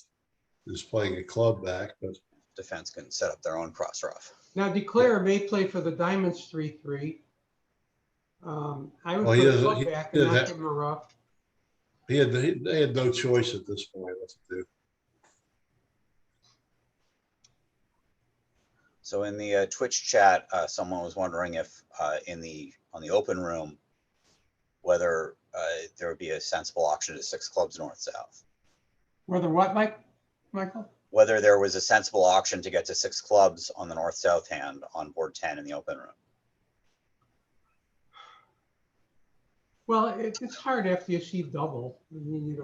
Is playing a club back, but Defense can set up their own cross rough. Now Declare may play for the diamonds 3-3. I would Well, he put a doesn't- club he back and doesn't not have- give him a rough. they had no choice at this point what to do. So in the Twitch chat, someone was wondering if on the open room, whether there would be a sensible option to 6 clubs north-south. Whether what, Michael? Whether there was a sensible option to get to 6 clubs on the north-south hand on board 10 in the open room. Well, it's hard after you see double. I mean,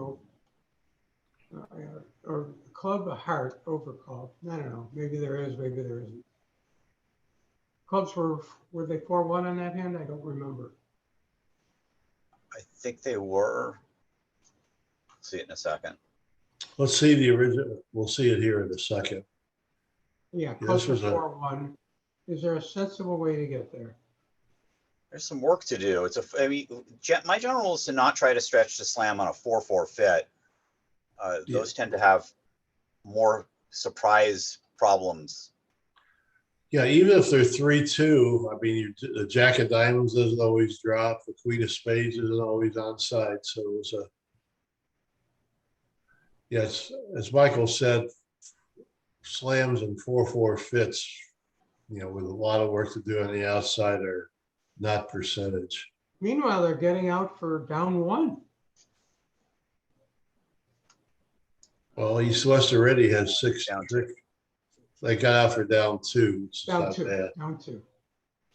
or club a heart overcall. I don't know. Maybe there is, maybe there isn't. Clubs were they 4-1 on that hand? I don't remember. I think they were. See it in a second. Let's see the original. We'll see it here in a second. Yeah, this clubs were was a- 4-1. Is there a sensible way to get there? There's some work to do. My general rule is to not try to stretch the slam on a 4-4 fit. Those tend to have more surprise problems. Yeah, even if they're 3-2, I mean, the jack of diamonds doesn't always drop. The queen of spades isn't always onside. So it was yes, as Michael said, slams and 4-4 fits, with a lot of work to do on the outside are not percentage. Meanwhile, they're getting out for down 1. Well, East West already has 6 Down trick. They got out for down 2. Which is Down not 2. bad. Down 2.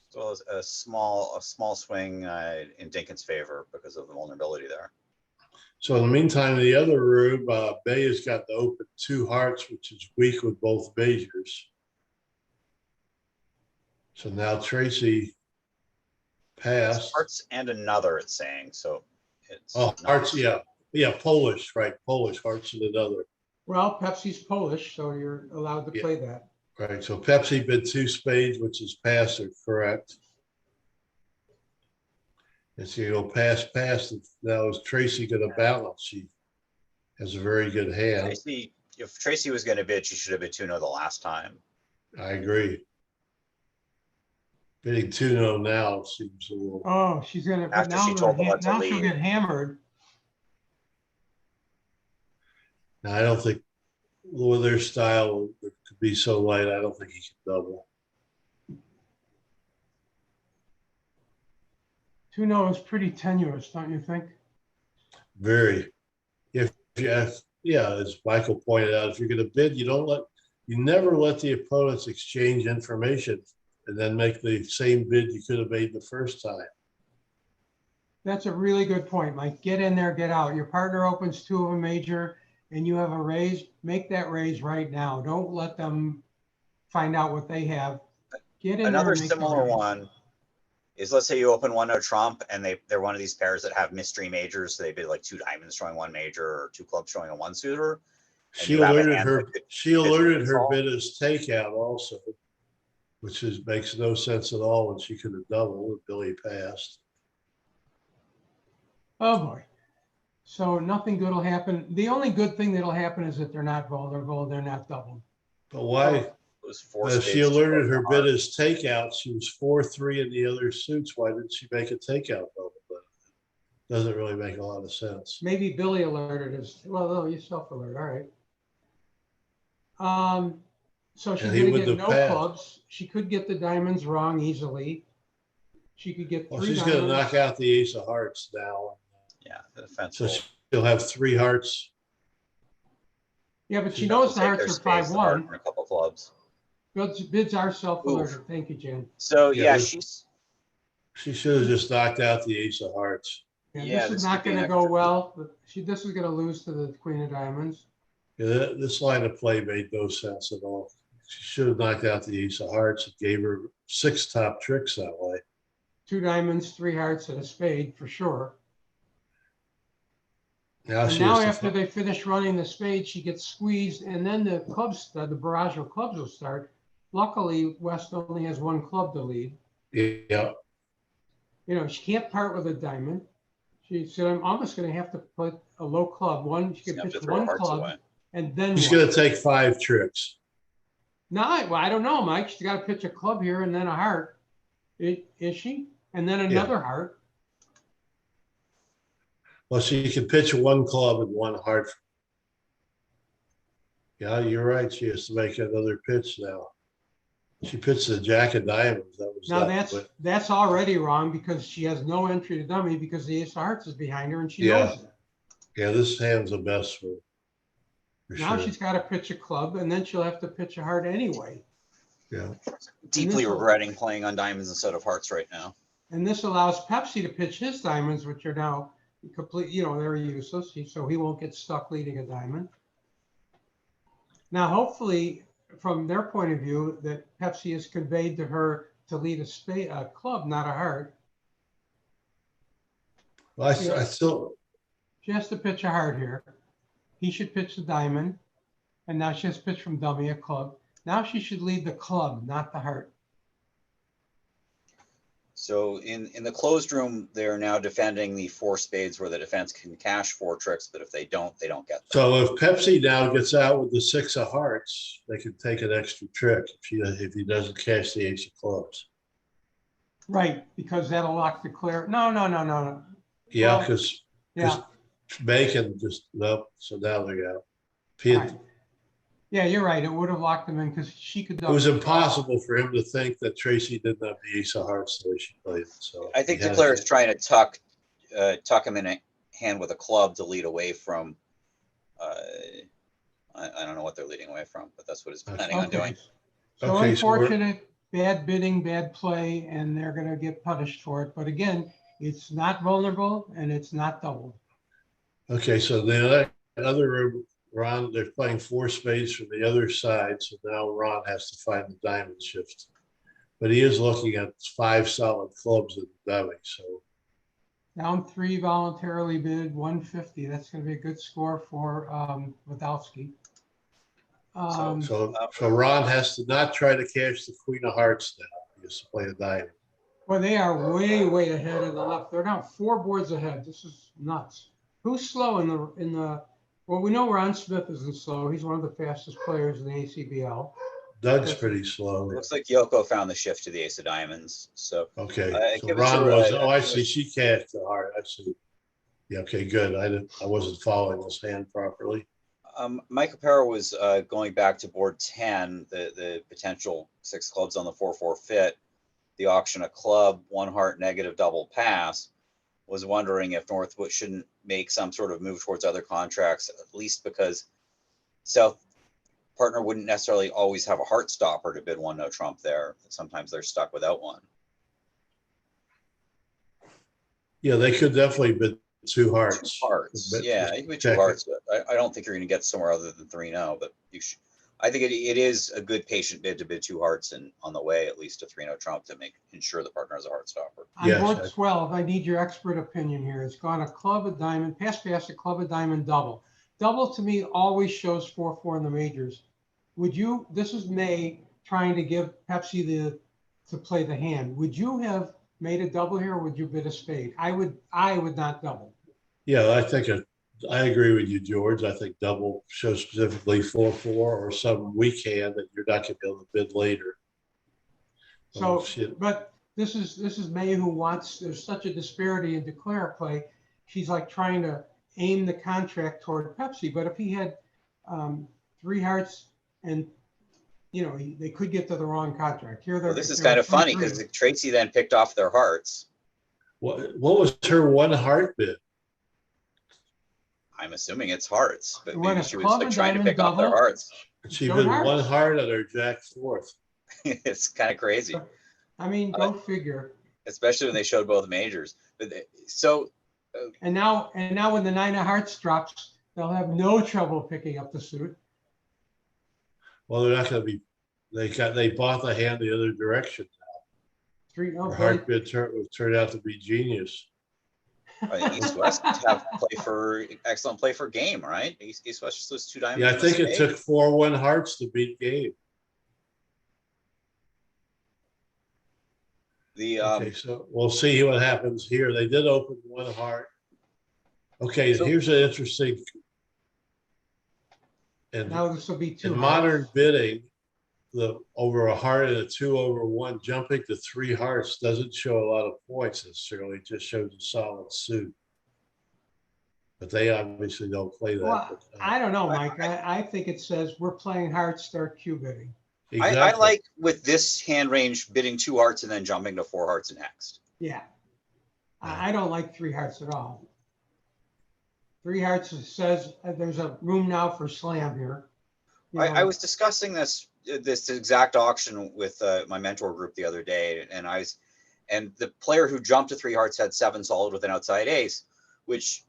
As well as a small swing in Dinkin's favor because of the vulnerability there. So in the meantime, in the other room, Bay has got the open 2 hearts, which is weak with both majors. So now Tracy passed. Hearts and another, it's saying. So it's Hearts, yeah. Yeah, Polish, right? Polish hearts and another. Well, Pepsi's Polish, so you're allowed to play that. Right. So Pepsi bid 2 spades, which is pass or correct. And so you'll pass. Now is Tracy going to balance? She has a very good hand. If Tracy was going to bid, she should have bid 2-0 the last time. I agree. Bidding 2-0 now seems a little. Oh, she's gonna. But After now, she told them to now she'll leave. get hammered. Now, I don't think with their style could be so light. I don't think he can double. 2-0 is pretty tenuous, don't you think? Very. Yeah, as Michael pointed out, if you're going to bid, you never let the opponents exchange information and then make the same bid you could have made the first time. That's a really good point, Mike. Get in there, get out. Your partner opens 2 of a major and you have a raise, make that raise right now. Don't let them find out what they have. Get in Another there and make similar the raise. one is, let's say you open 1-0 trump and they're one of these pairs that have mystery majors. So they bid like 2 diamonds showing 1 major or 2 clubs showing a 1 suitor. She alerted her bid as takeout also, which makes no sense at all, and she could have doubled if Billy passed. Oh boy. So nothing good will happen. The only good thing that'll happen is that they're not vulnerable, they're not doubled. But why? It was 4 If she spades alerted to her the bid heart. as takeout, she was 4-3 in the other suits. Why didn't she make a takeout double? But doesn't really make a lot of sense. Maybe Billy alerted us. Well, no, you self-alert. All right. So she's going to get no clubs. She could get the diamonds wrong easily. She could get 3 Well, she's diamonds. going to knock out the ace of hearts now. Yeah, the defense. So she'll have 3 hearts. Yeah, but she knows the hearts are 5-1. A couple clubs. Bids are self-alerted. Thank you, Jen. So Yeah, she should have just knocked out the ace of hearts. Yeah, this is not going to go well. This is going to lose to the queen of diamonds. Yeah, this line of play made no sense at all. She should have knocked out the ace of hearts and gave her 6 top tricks that way. 2 diamonds, 3 hearts, and a spade for sure. Now, after they finish running the spade, she gets squeezed, and then the barrage of clubs will start. Luckily, West only has 1 club to lead. Yeah. You know, she can't part with a diamond. She said, I'm almost going to have to put a low club. She can pitch 1 club, away. And then she's going to take 5 tricks. No, well, I don't know, Mike. She's got to pitch a club here and then a heart. Is she? And then another heart. Well, she can pitch 1 club and 1 heart. Yeah, you're right. She has to make another pitch now. She pitched the jack of diamonds. That's already wrong because she has no entry to dummy because the ace of hearts is behind her and she knows it. Yeah, this hand's a mess for now sure. She's got to pitch a club and then she'll have to pitch a heart anyway. Yeah. Deeply regretting playing on diamonds instead of hearts right now. And this allows Pepsi to pitch his diamonds, which are now complete, they're useless. So he won't get stuck leading a diamond. Now, hopefully, from their point of view, that Pepsi has conveyed to her to lead a club, not a heart. Well, I still. She has to pitch a heart here. He should pitch the diamond. And now she has to pitch from dummy a club. Now she should lead the club, not the heart. So in the closed room, they're now defending the 4 spades where the defense can cash 4 tricks, but if they don't get them. So if Pepsi now gets out with the 6 of hearts, they can take an extra trick if he doesn't cash the ace of clubs. Right, because that'll lock the clear. No. Yeah, because Bacon just nope. So now they got. Yeah, you're right. It would have locked him in because she could. It was impossible for him to think that Tracy didn't have the ace of hearts the way she played. So I think the player is trying to tuck him in a hand with a club to lead away from. I don't know what they're leading away from, but that's what he's planning on doing. So unfortunate, bad bidding, bad play, and they're going to get punished for it. But again, it's not vulnerable and it's not doubled. Okay, so the other room, Ron, they're playing 4 spades from the other side, so now Ron has to find the diamond shift. But he is looking at 5 solid clubs in the dummy, so. Down 3 voluntarily bid 150. That's going to be a good score for Wadowski. So Ron has to not try to cash the queen of hearts now. He has to play a diamond. Well, they are way, way ahead in the left. They're now 4 boards ahead. This is nuts. Who's slow in the? Well, we know Ron Smith isn't slow. He's one of the fastest players in the ACBL. Doug's pretty slow. Looks like Yoko found the shift to the ace of diamonds. So Okay, so give it Ron to, was, oh, I see, she cashed the heart, I see. Yeah, okay, good. I wasn't following this hand properly. Mike Capera was going back to board 10, the potential 6 clubs on the 4-4 fit, the auction a club, 1 heart negative double pass. Was wondering if Northwood shouldn't make some sort of move towards other contracts, at least because South partner wouldn't necessarily always have a heart stopper to bid 1 no trump there. Sometimes they're stuck without one. Yeah, they could definitely bid 2 hearts. 2 hearts, But yeah, you can bid 2 hearts. I don't think you're going to get somewhere other than 3 no, but you should. I think it is a good patient bid to bid 2 hearts and on the way at least a 3 no trump to ensure the partner has a heart stopper. On board 12, I need your expert opinion here. It's gone a club, a diamond, pass, a club, a diamond, double. Double to me always shows 4-4 in the majors. Would you? This is May trying to give Pepsi to play the hand. Would you have made a double here, or would you bid a spade? I would not double. Yeah, I agree with you, George. I think double shows specifically 4-4 or some weak hand that you're not going to be able to bid later. So, but this is May who wants. There's such a disparity in declare play. She's like trying to aim the contract toward Pepsi. But if he had 3 hearts and they could get to the wrong contract. Here, this is kind of funny because Tracy then picked off their hearts. What was her 1 heart bid? I'm assuming it's hearts, but when maybe she was like trying to pick off their hearts. She bid 1 heart at her jack 4th. It's kind of crazy. I mean, go figure. Especially when they showed both majors. But and now when the 9 of hearts drops, they'll have no trouble picking up the suit. Well, they're not going to be. They bought the hand the other direction now. Her heart bid turned out to be genius. East West have excellent play for game, right? East West just lose 2 diamonds. Yeah, I think it took 4-1 hearts to beat game. Okay, so we'll see what happens here. They did open 1 heart. Okay, so here's an interesting. And now this will be 2 in modern bidding, the over a heart and a 2/1 jumping to 3 hearts doesn't show a lot of points necessarily. It just shows a solid suit. But they obviously don't play that. Well, I don't know, Mike. I think it says we're playing hearts, start Q bidding. Exactly. I like with this hand range bidding 2 hearts and then jumping to 4 hearts next. Yeah. I don't like 3 hearts at all. 3 hearts says there's a room now for slam here. I was discussing this exact auction with my mentor group the other day, and the player who jumped to 3 hearts had 7 solid with an outside ace, which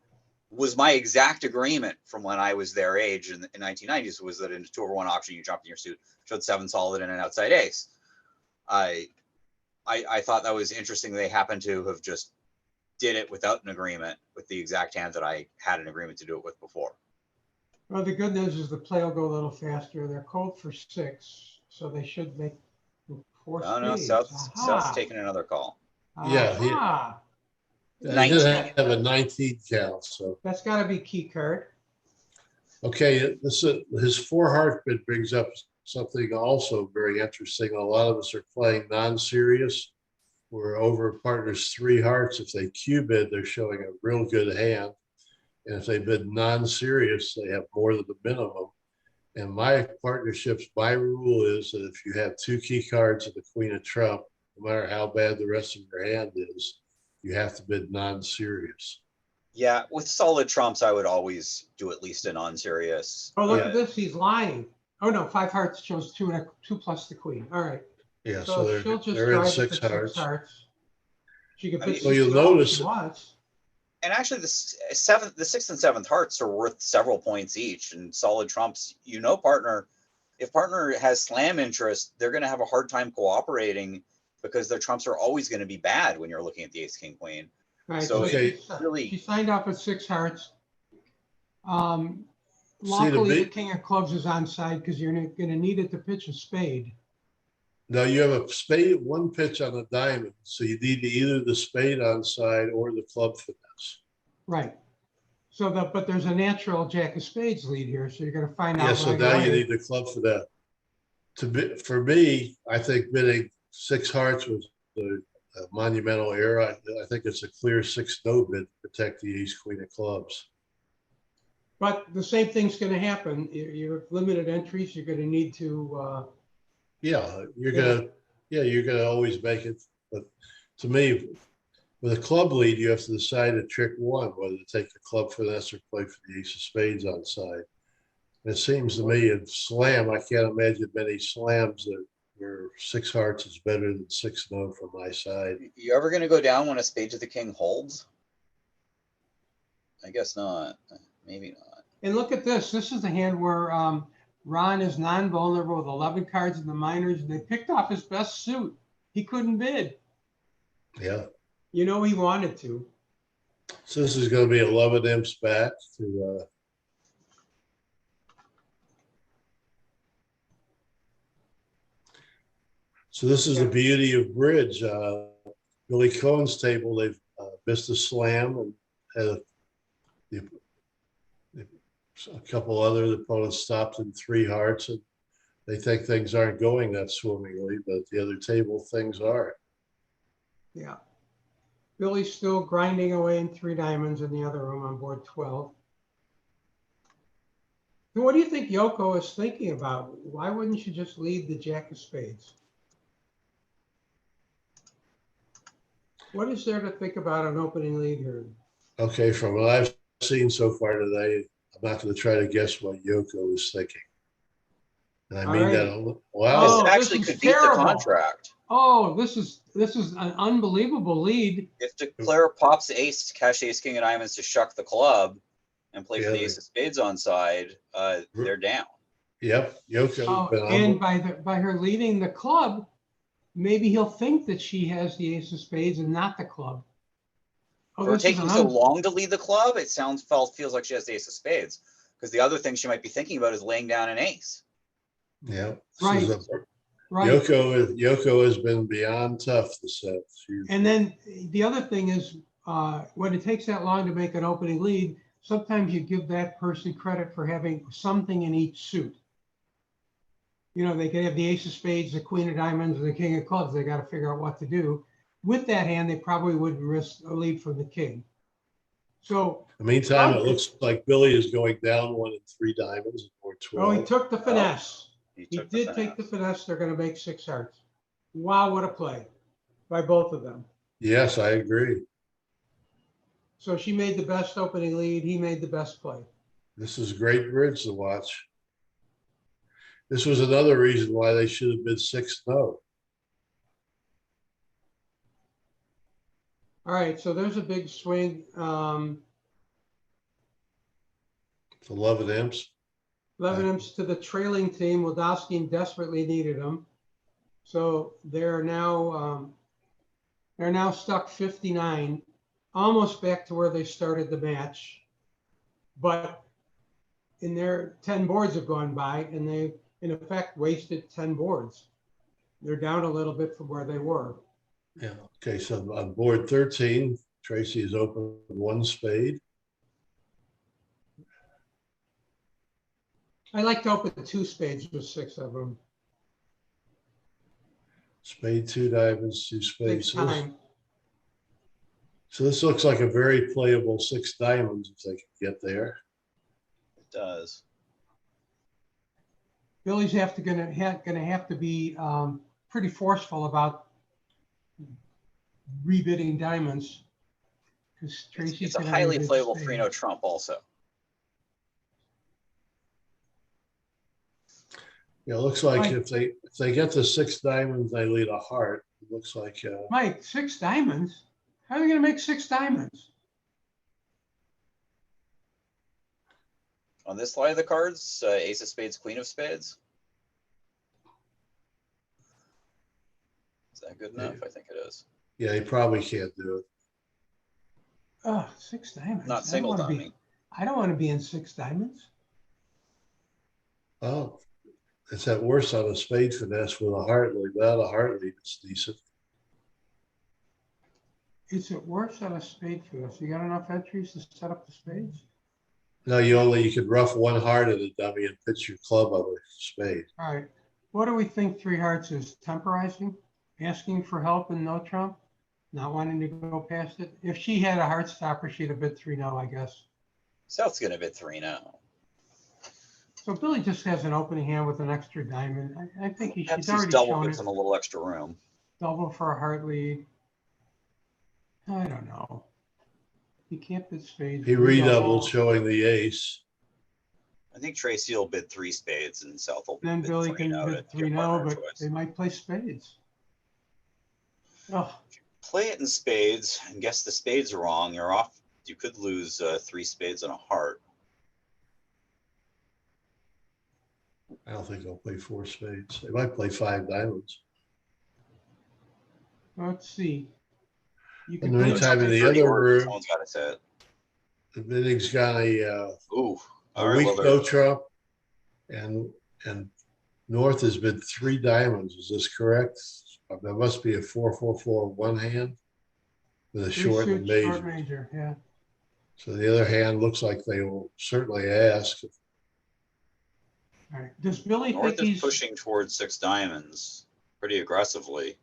was my exact agreement from when I was their age in the 1990s, was that in a 2/1 auction, you jumped in your suit, showed 7 solid and an outside ace. I thought that was interesting. They happened to have just did it without an agreement with the exact hand that I had an agreement to do it with before. Well, the good news is the play will go a little faster. They're called for 6, so they should make 4 spades. No, South's taking another call. Yeah, he did have a 19 count, so that's got to be key card. Okay, his 4 heart bid brings up something also very interesting. A lot of us are playing non-serious. We're over partners 3 hearts. If they Q bid, they're showing a real good hand. And if they bid non-serious, they have more than the minimum. And my partnerships, my rule is that if you have 2 key cards and the queen of trump, no matter how bad the rest of your hand is, you have to bid non-serious. Yeah, with solid trumps, I would always do at least a non-serious. Oh, look at this. He's lying. Oh, no, 5 hearts shows 2 plus the queen. All right. Yeah, so they're in 6 hearts. She can put well, you'll notice, And actually, the sixth and seventh hearts are worth several points each, and solid trumps. You know, partner, if partner has slam interest, they're going to have a hard time cooperating because their trumps are always going to be bad when you're looking at the ace, king, queen. Right, So okay. she signed off with 6 hearts. See, Luckily, the king of clubs is on side because you're going to need it to pitch a spade. Now you have a spade, one pitch on a diamond, so you need either the spade on side or the club finesse. Right. So but there's a natural jack of spades lead here, so you're going to find out. Yeah, so right now away. you need the club for that. For me, I think bidding 6 hearts was a monumental error. I think it's a clear 6-no bid to protect the ace, queen of clubs. But the same thing's going to happen. You have limited entries. You're going to need to. You're gonna always make it. But to me, with a club lead, you have to decide at trick 1 whether to take the club finesse or play for the ace of spades on side. And it seems to me in slam, I can't imagine many slams that where 6 hearts is better than 6-no from my side. You ever going to go down when a spade to the king holds? I guess not. Maybe not. And look at this. This is the hand where Ron is non-vulnerable with 11 cards in the minors, and they picked off his best suit. He couldn't bid. Yeah. You know he wanted to. So this is going to be 11 imps back to. So this is the beauty of bridge. Billy Cohen's table, they've missed a slam and had a couple other opponents stopped in 3 hearts, and they think things aren't going that swimmingly, but the other table things are. Yeah. Billy's still grinding away in 3 diamonds in the other room on board 12. And what do you think Yoko is thinking about? Why wouldn't you just lead the jack of spades? What is there to think about an opening lead here? Okay, from what I've seen so far today, I'm not going to try to guess what Yoko is thinking. And I mean that. Wow. This actually could beat the contract. Oh, this is an unbelievable lead. If Declare pops ace, cash ace, king of diamonds to shuck the club and play for the ace of spades on side, they're down. Yep, Yoko. And by her leading the club, maybe he'll think that she has the ace of spades and not the club. For taking so long to lead the club, it feels like she has the ace of spades. Because the other thing she might be thinking about is laying down an ace. Yeah. Right. Right. Yoko has been beyond tough this set. And then the other thing is, when it takes that long to make an opening lead, sometimes you give that person credit for having something in each suit. You know, they could have the ace of spades, the queen of diamonds, and the king of clubs. They got to figure out what to do. With that hand, they probably wouldn't risk a lead from the king. So in the meantime, it looks like Billy is going down 1 and 3 diamonds or 12. Oh, he took the finesse. He did take the finesse. They're going to make 6 hearts. Wow, what a play by both of them. Yes, I agree. So she made the best opening lead. He made the best play. This is great bridge to watch. This was another reason why they should have been 6-no. All right, so there's a big swing. It's 11 imps. 11 imps to the trailing team. Wildowski desperately needed them. So they're now stuck 59, almost back to where they started the match. But in their 10 boards have gone by, and they, in effect, wasted 10 boards. They're down a little bit from where they were. Yeah. Okay. So on board 13, Tracy has opened 1 spade. I like to open 2 spades with 6 of them. Spade, 2 diamonds, 2 spades. Big time. So this looks like a very playable 6 diamonds if they can get there. It does. Billy's gonna have to be pretty forceful about rebidding diamonds, because Tracy's it's a highly playable 3-no trump also. Yeah, it looks like if they get the 6 diamonds, they lead a heart. It looks like Mike, 6 diamonds. How are they going to make 6 diamonds? On this slide of the cards, ace of spades, queen of spades. Is that good enough? I think it is. Yeah, he probably can't do it. Oh, 6 diamonds. Not single diamond. I don't want to be in 6 diamonds. Oh, it's at worst on a spade finesse with a heart lead. Without a heart lead, it's decent. It's at worst on a spade for us. You got enough entries to set up the spades? No, you could rough one heart at a dummy and pitch your club on a spade. All right. What do we think 3 hearts is? Temporizing? Asking for help and no trump? Not wanting to go past it? If she had a heart stopper, she'd have bid 3-0, I guess. South's gonna bid 3-0. So Billy just has an opening hand with an extra diamond. I think she's Perhaps already double shown gives it. him a little extra room. Double for a heart lead. I don't know. He can't bid spades. He redoubled showing the ace. I think Tracy will bid 3 spades and South will Then bid Billy 3-0 can to bid give 3-0, partner a but choice. they might play spades. Oh, Play it in spades and guess the spades are wrong. You're off. You could lose 3 spades and a heart. I don't think they'll play 4 spades. They might play 5 diamonds. let's see. You In can the play meantime, in the 30 other words, room, someone's got to say it. the bidding's got Ooh, all a right, weak well, no trump, and North has bid 3 diamonds. Is this correct? There must be a 4-4-4 one hand with a 3 short and suits, major. short major, yeah. So the other hand looks like they will certainly ask. All right. Does Billy North think is he's pushing towards 6 diamonds pretty aggressively,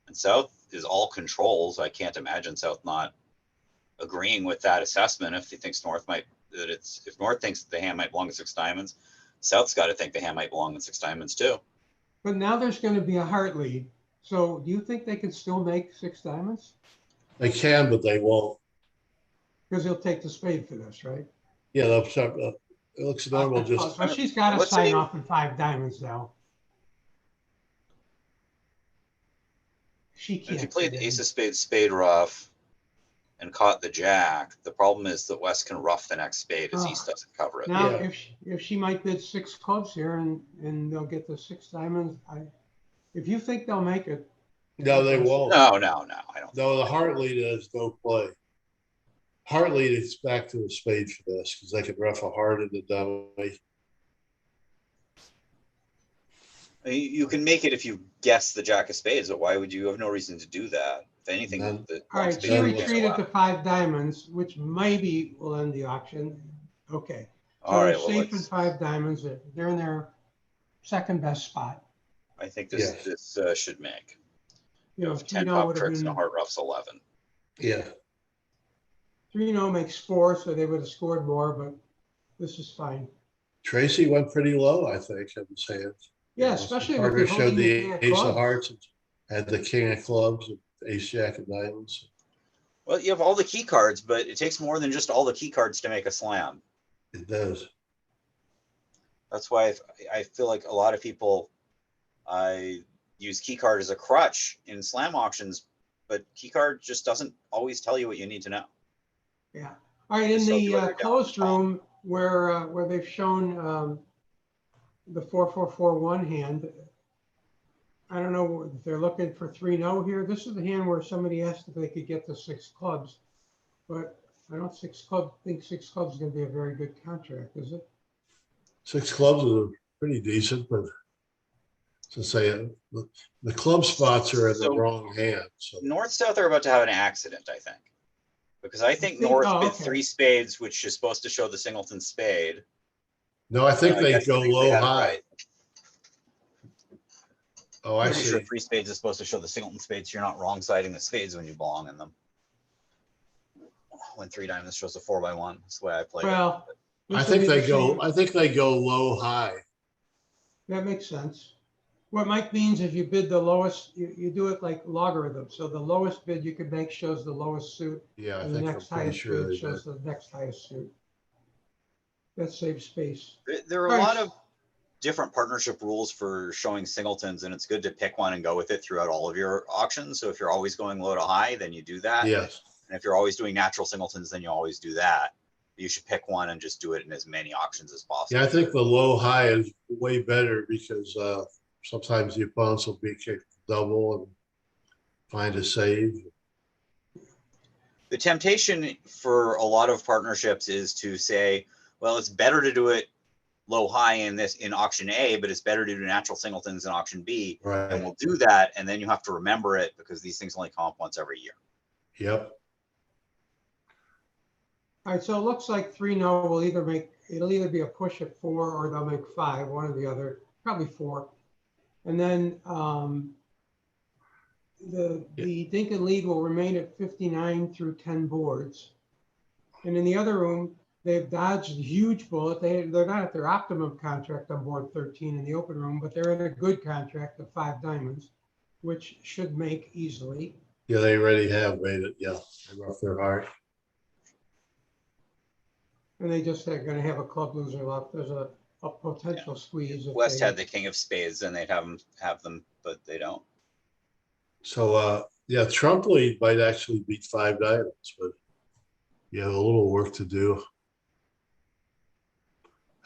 and South is all controls. I can't imagine South not agreeing with that assessment if he thinks North might if North thinks the hand might belong to 6 diamonds, South's got to think the hand might belong in 6 diamonds too. But now there's going to be a heart lead. So do you think they can still make 6 diamonds? They can, but they won't. Because he'll take the spade for this, right? Yeah, they'll start, it looks normal. Just So she's got to Let's sign say- off in 5 diamonds now. She can't. If you played fit the in. ace of spades, spade rough, and caught the jack, the problem is that West can rough the next spade as East doesn't cover it. Now, Yeah. if she might bid 6 clubs here and they'll get the 6 diamonds, if you think they'll make it. no, they won't. No, I don't. No, the heart lead has no play. Heart lead is back to the spade for this because they could rough a heart in the dummy. You can make it if you guess the jack of spades, but why would you have no reason to do that? If anything, None. the All right, spade she None wouldn't retreated allow. to 5 diamonds, which maybe will end the auction. Okay. So All they're right, well, safe in let's, 5 diamonds. They're in their second best spot. I think this Yeah. this should make. You know, 10 3-0 pop would have tricks and been a heart roughs 11. Yeah. 3-0 makes 4, so they would have scored more, but this is fine. Tracy went pretty low, I think, in his hands. Yeah, You know, especially so with Parker the showed holding the king of ace of clubs. hearts, and had the king of clubs, and ace jack of diamonds. Well, you have all the key cards, but it takes more than just all the key cards to make a slam. It does. That's why I feel like a lot of people use key card as a crutch in slam auctions, but key card just doesn't always tell you what you need to know. Yeah. All right, in Just tells you whether the you're down or closed top. room where they've shown the 4-4-4-1 hand, I don't know if they're looking for 3-0 here. This is the hand where somebody asked if they could get the 6 clubs, but I don't think 6 clubs is going to be a very good contract, is it? 6 clubs is pretty decent, but since the club spots are in the So- wrong hand, so North South are about to have an accident, I think. Because I think think- North oh, bid okay. 3 spades, which is supposed to show the singleton spade. no, I think And they guess go think low had it high. right. Oh, I Pretty sure see. 3 spades is supposed to show the singleton spades, so you're not wrong siding the spades when you belong in them. When 3 diamonds shows a 4x1, that's the way I play it. Well, I this think would be they the go. same- I think they go low high. That makes sense. What Mike means if you bid the lowest, you do it like logarithm. So the lowest bid you could make shows the lowest suit, Yeah, I and the think I'm next pretty highest sure bid they shows did. the next highest suit. That saves space. There are a All lot right. of different partnership rules for showing singletons, and it's good to pick one and go with it throughout all of your auctions. So if you're always going low to high, then you do that. Yes. And if you're always doing natural singletons, then you always do that. You should pick one and just do it in as many auctions as possible. Yeah, I think the low high is way better because sometimes the opponents will be kicked double and find a save. The temptation for a lot of partnerships is to say, well, it's better to do it low high in auction A, but it's better to do natural singletons in auction B. Right. And we'll do that, and then you have to remember it because these things only come up once every year. Yep. All right, so it looks like 3-0 will it'll either be a push at 4 or they'll make 5, one or the other, probably 4. And then the Dinkin lead will remain at 59 through 10 boards. And in the other room, they've dodged a huge bullet. They're not at their optimum contract on board 13 in the open room, but they're in a good contract of 5 diamonds, which should make easily. Yeah, they already have made it. Yeah, they rough their heart. And they just are going to have a club loser left. There's a potential squeeze. West had the king of spades, and they'd have them, but they don't. So yeah, Trump lead might actually beat 5 diamonds, but you have a little work to do.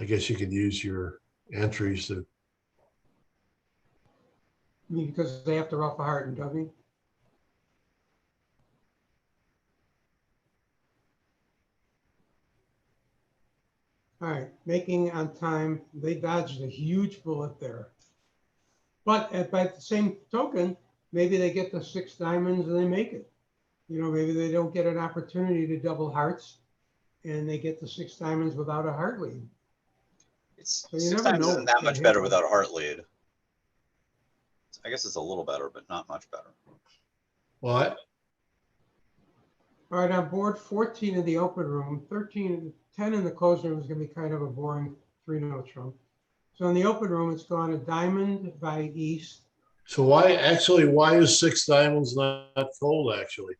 I guess you can use your entries to. I mean, because they have to rough a heart and dummy. All right, making on time. They dodged a huge bullet there. But by the same token, maybe they get the 6 diamonds and they make it. You know, maybe they don't get an opportunity to double hearts and they get the 6 diamonds without a heart lead. It's So 6 diamonds isn't that much better without a heart lead. I guess it's a little better, but not much better. What? All right, on board 14 in the open room, 10 in the closed room is going to be kind of a boring 3-0 trump. So in the open room, it's gone a diamond by East. So why is 6 diamonds not fold? Actually,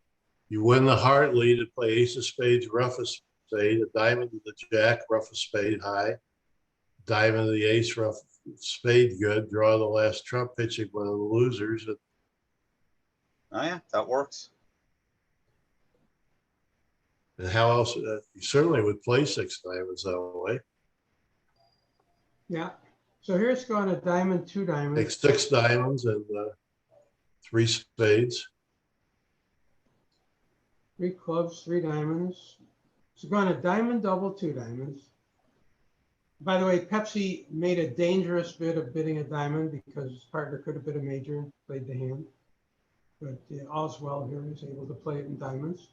you win the heart lead and play ace of spades, rough a spade, a diamond to the jack, rough a spade high, diamond to the ace, rough spade good, draw the last trump, pitching one of the losers. Oh yeah, that works. And how else? You certainly would play 6 diamonds that way. Yeah. So here it's gone a diamond, 2 diamonds. Take 6 diamonds and 3 spades. 3 clubs, 3 diamonds. It's gone a diamond, double, 2 diamonds. By the way, Pepsi made a dangerous bid of bidding a diamond because his partner could have bid a major and played the hand. But all's well here. He's able to play it in diamonds.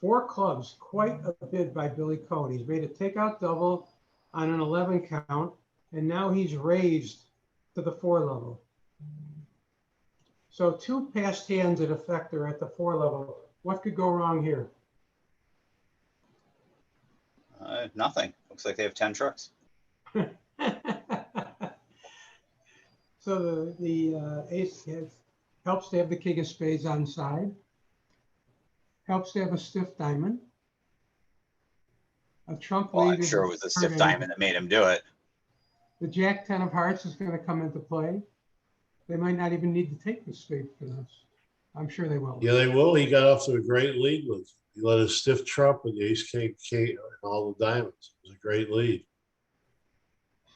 4 clubs, quite a bid by Billy Cohen. He's made a takeout double on an 11 count, and now he's raised to the 4 level. So 2 passed hands in effect are at the 4 level. What could go wrong here? Nothing. Looks like they have 10 trucks. So the ace helps to have the king of spades on side. Helps to have a stiff diamond. A trump Well, lead. I'm sure it was a stiff diamond that made him do it. The jack 10 of hearts is going to come into play. They might not even need to take the spade for this. I'm sure they will. Yeah, they will. He got off to a great lead with. He let his stiff trump and the ace king and all the diamonds. It was a great lead.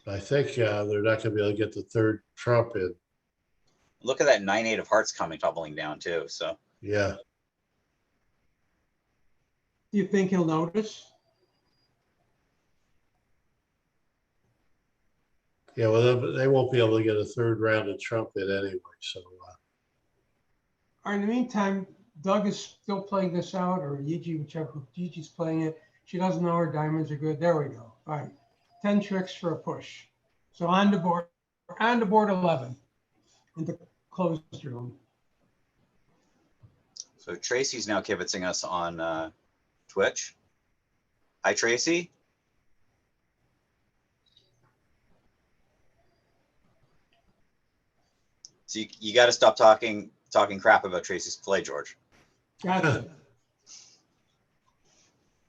I think they're not going to be able to get the 3rd trump in. Look at that 9-8 of hearts coming tumbling down too. So yeah. Do you think he'll notice? Yeah, well, they won't be able to get a 3rd round of trump in anyway. So. All right, in the meantime, Doug is still playing this out, or Yiji, whichever Yiji's playing it. She doesn't know her diamonds are good. There we go. All right, 10 tricks for a push. So on the board 11 in the closed room. So Tracy's now kibitzing us on Twitch. Hi, Tracy. So you got to stop talking crap about Tracy's play, George. Gotcha.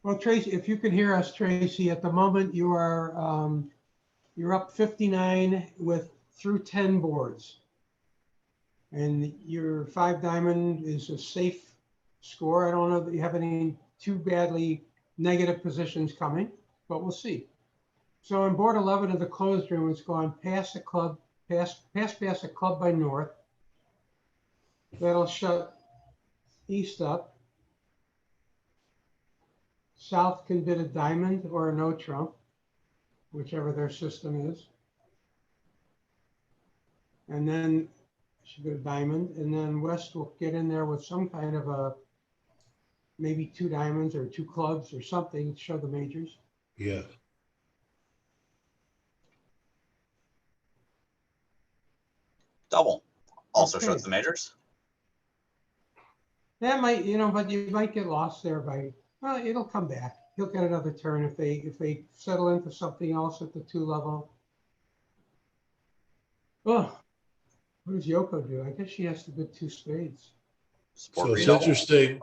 Well, Tracy, if you can hear us, Tracy, at the moment you are you're up 59 through 10 boards, and your 5 diamond is a safe score. I don't know that you have any too badly negative positions coming, but we'll see. So on board 11 of the closed room, it's gone past the club, past a club by north. That'll shut east up. South can bid a diamond or a no trump, whichever their system is. And then she bid a diamond, and then west will get in there with some kind of a, maybe 2 diamonds or 2 clubs or something to show the majors. Yeah. Double also Okay. shows the majors. That might, but you might get lost there by, well, it'll come back. He'll get another turn if they settle into something else at the 2 level. Oh, what does Yoko do? I guess she has to bid 2 spades. Sport So it's redouble. interesting.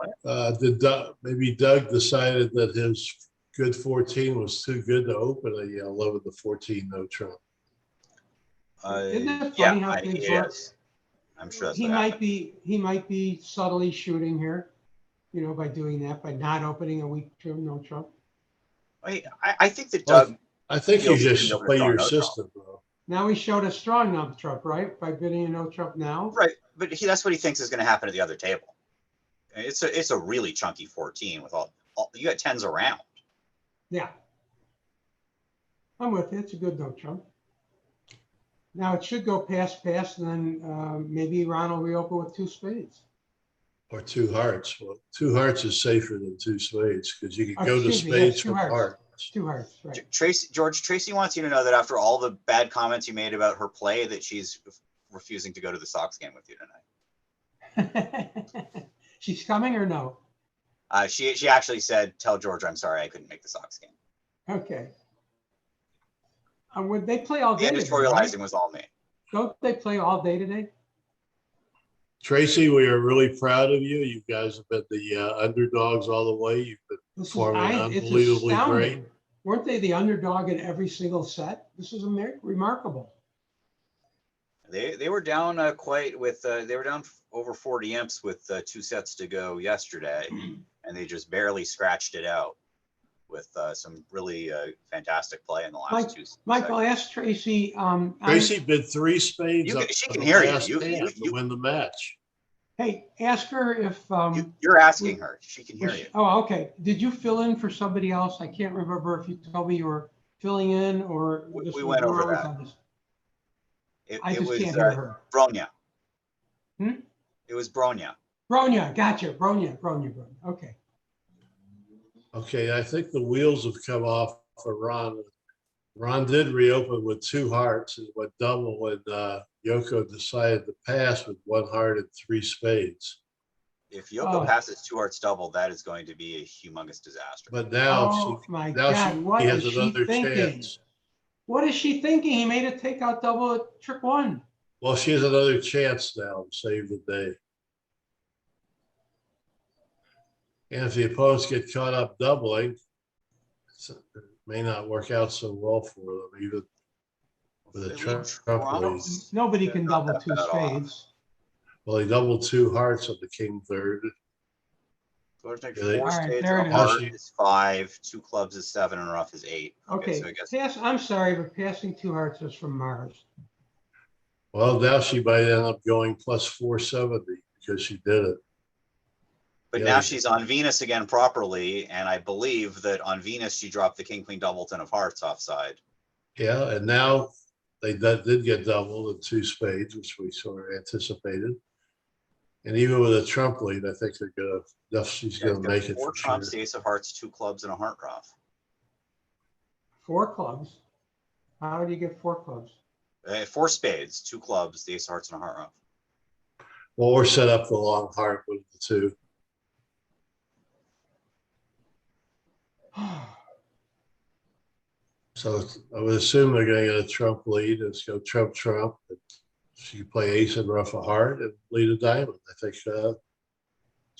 Maybe Doug decided that his good 14 was too good to open a 11 to 14 no trump. Isn't it Yeah, funny how things work? yes. I'm sure that's He what might happened. be subtly shooting here, by doing that, by not opening a weak no trump. I think that Well, Doug I think you feels he just can play your no trump. system, bro. Now he showed a strong no trump, right? By bidding a no trump now. Right, but that's what he thinks is going to happen at the other table. It's a really chunky 14 with all you got 10s around. Yeah. I'm with you. It's a good no trump. Now it should go past, and then maybe Ron will reopen with 2 spades. Or 2 hearts. Well, 2 hearts is safer than 2 spades because you can go to Excuse me, yes, spades 2 from hearts. hearts. 2 hearts, right. Tracy wants you to know that after all the bad comments you made about her play, that she's refusing to go to the Sox game with you tonight. She's coming or no? She actually said, "Tell George I'm sorry I couldn't make the Sox game." Okay. Would they play all The day? editorializing was all me. Don't they play all day today? Tracy, we are really proud of you. You guys have been the underdogs all the way. You've been performing It's unbelievably astounding. great. Weren't they the underdog in every single set? This is remarkable. They were down they were down over 40 imps with 2 sets to go yesterday, and they just barely scratched it out with some really fantastic play in the last 2 Michael, ask Tracy. Tracy bid 3 spades. She on can the hear you. last hand to win the match. Hey, ask her if you're asking her. She can hear you. Oh, okay. Did you fill in for somebody else? I can't remember if you told me you were filling in or we went over that. I just can't hear her. Bronya. Hmm? It was Bronya. Bronya, gotcha. Bronya. Okay. Okay, I think the wheels have come off for Ron. Ron did reopen with 2 hearts and went double when Yoko decided to pass with 1 heart and 3 spades. If Yoko passes 2 hearts double, that is going to be a humongous disaster. But now what she has is she another thinking? chance. What is she thinking? He made a takeout double at trick 1. Well, she has another chance now to save the day. And if the opponents get caught up doubling, it may not work out so well for them, even with a trump lead. Nobody can double 2 spades. Well, he doubled 2 hearts on the king third. So take Yeah, 4 spades, there a it is. heart is 5, 2 clubs is 7, and a rough is 8. Okay, so I guess I'm sorry, but passing 2 hearts is from Mars. Well, now she might end up going plus 470 because she did it. But now she's on Venus again properly, and I believe that on Venus she dropped the king queen doubleton of hearts offside. Yeah, and now they did get doubled in 2 spades, which we sort of anticipated. And even with a trump lead, I think she's gonna make it 4 for trumps, sure. the ace of hearts, 2 clubs, and a heart rough. 4 clubs. How do you get 4 clubs? 4 spades, 2 clubs, the ace of hearts, and a heart rough. Well, or set up the long heart with the 2. So I would assume they're going to get a trump lead. It's go trump. She can play ace and rough a heart and lead a diamond. I think there's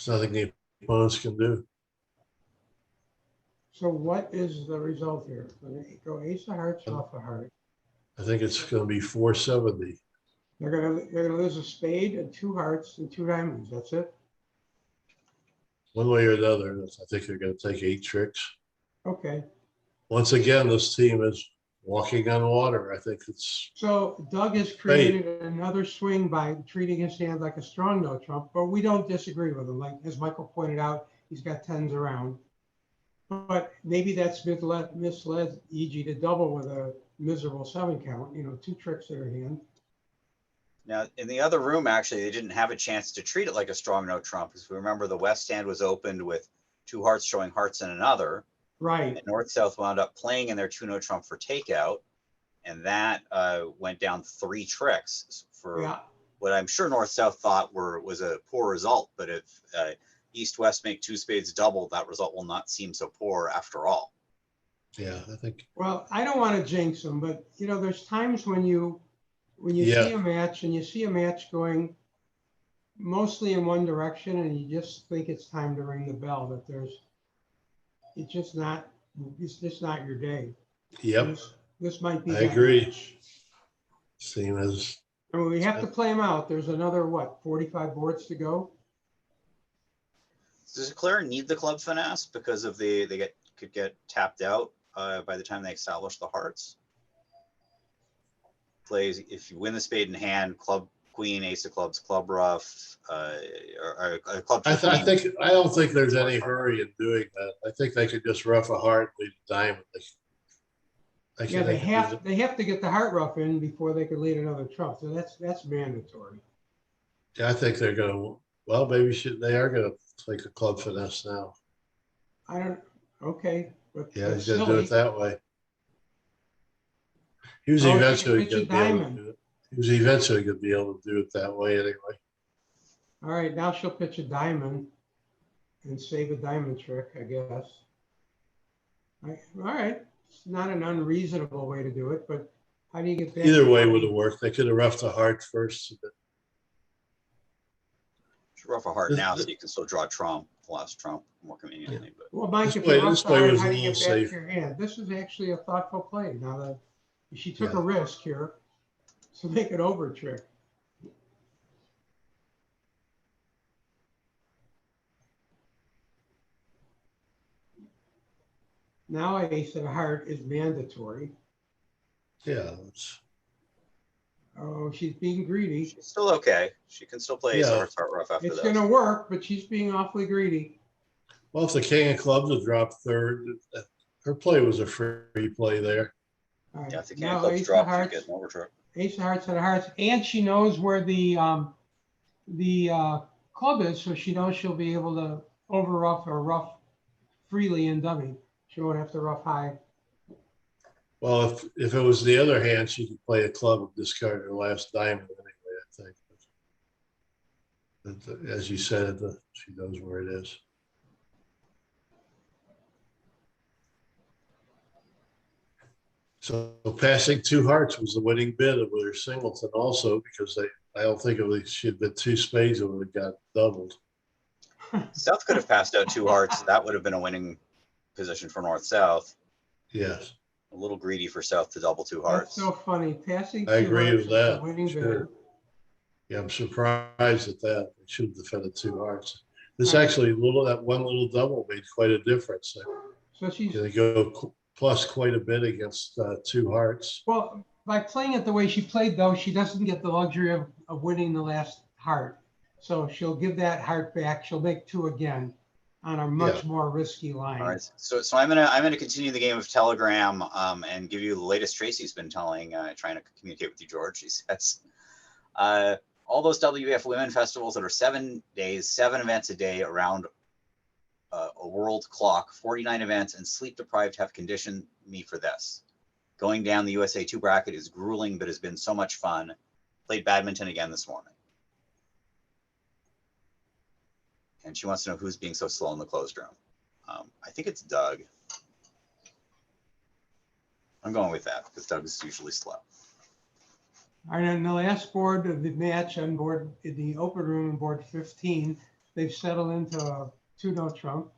nothing the opponents can do. So what is the result here? Go ace of hearts off a heart. I think it's going to be 470. They're gonna lose a spade and 2 hearts and 2 diamonds. That's it. One way or another, I think they're going to take 8 tricks. Okay. Once again, this team is walking on water. I think it's So Doug has created another swing by treating his hand like a strong no trump, but we don't disagree with him. Like, as Michael pointed out, he's got tens around. But maybe that's misled E.G. to double with a miserable 7 count, you know, 2 tricks in her hand. Now, in the other room, actually, they didn't have a chance to treat it like a strong no trump, because we remember the West hand was opened with 2 hearts showing hearts in another. Right. And North-South wound up playing in their 2 no trump for takeout. And that went down 3 tricks for what I'm sure North-South thought was a poor result. But if East-West make 2 spades double, that result will not seem so poor after all. yeah, I think. Well, I don't want to jinx them, but you know, there's times when you see a match and you see a match going mostly in one direction, and you just think it's time to ring the bell. That it's just not your day. Yep. This might be. I agree. Same as. I mean, we have to play them out. There's another, what, 45 boards to go? Does Claire need the club finesse because of could get tapped out by the time they establish the hearts? Plays, if you win the spade in hand, club queen, ace of clubs, club rough, or club. I don't think there's any hurry in doing that. I think they could just rough a heart, lead a diamond. Yeah, they have to get the heart rough in before they could lead another trump. So that's mandatory. Yeah, I think they're gonna. Well, maybe they are gonna take a club finesse now. I don't. Okay, but yeah, he's gonna do it that way. He was eventually going to be able to do it. He was eventually going to be able to do it that way anyway. All right, now she'll pitch a diamond and save a diamond trick, I guess. All right, it's not an unreasonable way to do it, but how do you get back? Either way would have worked. They could have roughed the heart first. Should rough a heart now so you can still draw trump, last trump more conveniently. Yeah. But well, Mike, if you rough the heart, how do you get back to your hand? This is actually a thoughtful play. Now that she took a risk here to make it over trick. Now ace of heart is mandatory. Yeah. Oh, she's being greedy. She's still okay. She can still play ace of hearts, heart rough after this. It's going to work, but she's being awfully greedy. Well, if the king of clubs had dropped third, her play was a free play there. Right. Yeah, if the king of clubs dropped, you get an overtrick. Ace of hearts and hearts, and she knows where the club is, so she knows she'll be able to over rough or rough freely in dummy. She won't have to rough high. Well, if it was the other hand, she could play a club and discard her last diamond anyway, I think. But as you said, she knows where it is. So passing 2 hearts was the winning bid with her singleton also, because I don't think she had been 2 spades, it would have got doubled. South could have passed out 2 hearts. That would have been a winning position for North-South. Yes. A little greedy for South to double 2 hearts. That's so funny. Passing 2 I agree hearts with that. is the winning Sure. bid. Yeah, I'm surprised at that. They should have defended 2 hearts. This actually that one little double made quite a difference. So she's they go plus quite a bit against 2 hearts. Well, by playing it the way she played, though, she doesn't get the luxury of winning the last heart. So she'll give that heart back. She'll make 2 again on a much more risky line. All right. So I'm gonna continue the game of Telegram and give you the latest Tracy's been telling, trying to communicate with you, George. She says all those WBF women festivals that are 7 days, 7 events a day around a world clock, 49 events, and sleep deprived have conditioned me for this. Going down the USA2 bracket is grueling, but has been so much fun. Played badminton again this morning. And she wants to know who's being so slow in the closed room. I think it's Doug. I'm going with that because Doug is usually slow. All right, on the last board of the match on board in the open room on board 15, they've settled into a 2-no trump.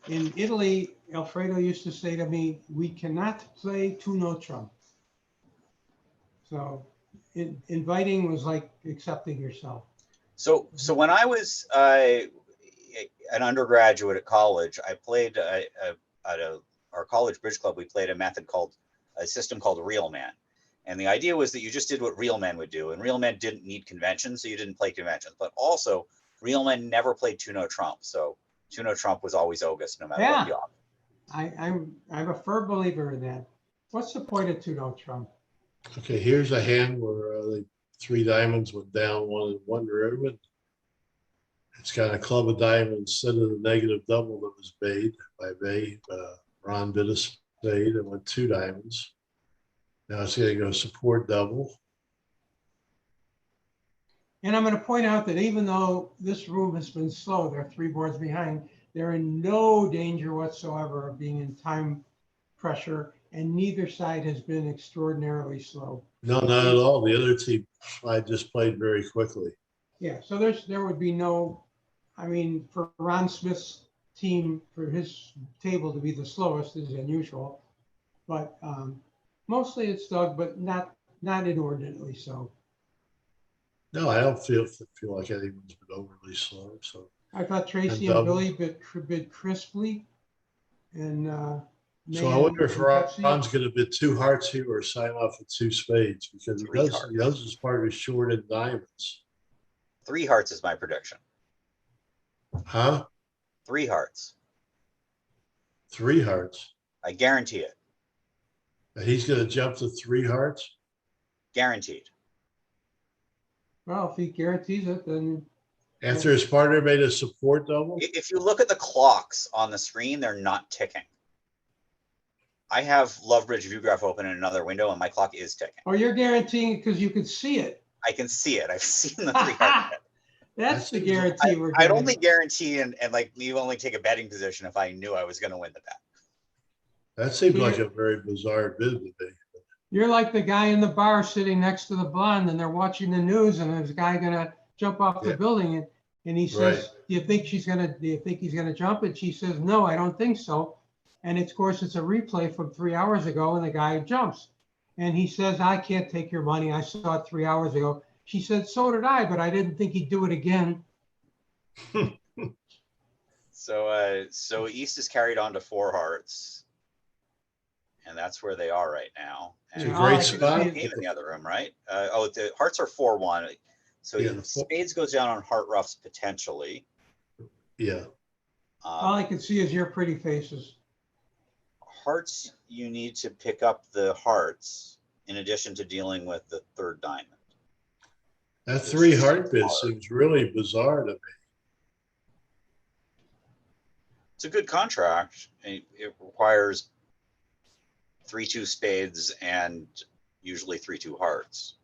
In Italy, Alfredo used to say to me, "We cannot play 2-no trump." So inviting was like accepting yourself. So when I was an undergraduate at college, I played a our college bridge club, we played a system called Real Man. And the idea was that you just did what real men would do. And real men didn't need conventions, so you didn't play conventions. But also, real men never played 2-no trump. So 2-no trump was always August, no matter what the option. I'm a firm believer in that. What's the point of 2-no trump? Okay, here's a hand where the 3 diamonds went down one in one room, and it's got a club of diamonds instead of the negative double that was made by Bay. Ron bid a spade and went 2 diamonds. Now it's going to go support double. And I'm going to point out that even though this room has been slow, they're 3 boards behind, they're in no danger whatsoever of being in time pressure, and neither side has been extraordinarily slow. No, not at all. The other team I just played very quickly. Yeah, so there would be no, I mean, for Ron Smith's team, for his table to be the slowest is unusual, but mostly it's Doug, but not inordinately so. No, I don't feel like anyone's been overly slow. So I thought Tracy and Billy bid crisply, and so I wonder if Ron's going to bid 2 hearts here or sign off with 2 spades, because he does his part is short in diamonds. 3 hearts is my prediction. Huh? 3 hearts. 3 hearts. I guarantee it. And he's going to jump to 3 hearts? Guaranteed. Well, if he guarantees it, then. After his partner made a support double? If you look at the clocks on the screen, they're not ticking. I have Lovebridge VUGRAPH open in another window, and my clock is ticking. Oh, you're guaranteeing it because you can see it. I can see it. I've seen the 3 heart. That's the guarantee we're getting. I'd only guarantee and like you only take a betting position if I knew I was going to win the bet. That seemed like a very bizarre bid to me. You're like the guy in the bar sitting next to the blonde, and they're watching the news, and there's a guy gonna jump off the building, and he says, "Do you think he's gonna jump?" And she says, "No, I don't think so." And of course, it's a replay from 3 hours ago, and the guy jumps, and he says, "I can't take your money. I saw it 3 hours ago." She said, "So did I, but I didn't think he'd do it again." So East is carried on to 4 hearts. And that's where they are right now. And it's a great spot. Game in the other room, right? The hearts are 4-1. So spades goes down on heart roughs potentially. Yeah. All I can see is your pretty faces. Hearts, you need to pick up the hearts in addition to dealing with the 3rd diamond. That 3 heart bid seems really bizarre to me. It's a good contract. It requires 3-2 spades and usually 3-2 hearts.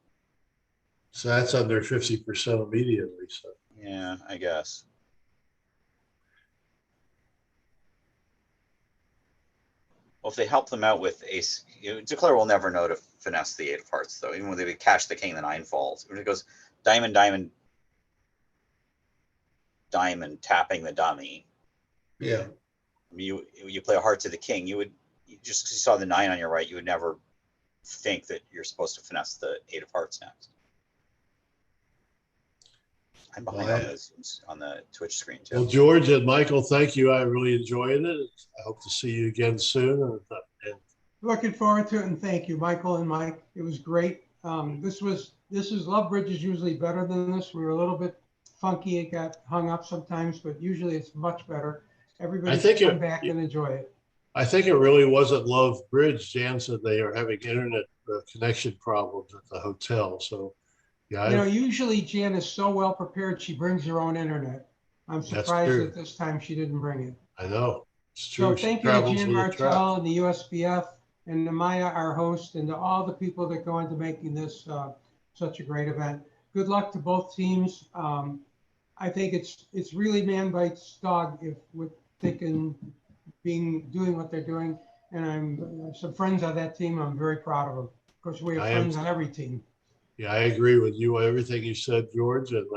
So that's under 50% immediately. So yeah, I guess. Well, if they help them out with ace, Declare will never know to finesse the 8 of hearts, though. Even when they catch the king, the 9 falls. When it goes diamond, diamond, diamond, tapping the dummy. Yeah. You play a heart to the king. You would just because you saw the 9 on your right, you would never think that you're supposed to finesse the 8 of hearts next. I'm behind on the Twitch screen too. Well, George and Michael, thank you. I really enjoyed it. I hope to see you again soon. And looking forward to it, and thank you, Michael and Mike. It was great. This is Lovebridge is usually better than this. We were a little bit funky. It got hung up sometimes, but usually it's much better. Everybody should come back and enjoy it. I think it really wasn't Lovebridge. Jan said they are having internet connection problems at the hotel. So, yeah. Usually Jan is so well prepared, she brings her own internet. I'm surprised that this time she didn't bring it. I know. It's true. So thank you to Jan Martell and the USBF and to Maya, our host, and to all the people that go into making this such a great event. Good luck to both teams. I think it's really man bites dog if they can doing what they're doing. And I'm some friends on that team. I'm very proud of them. Of course, we have friends on every team. Yeah, I agree with you. Everything you said, George, and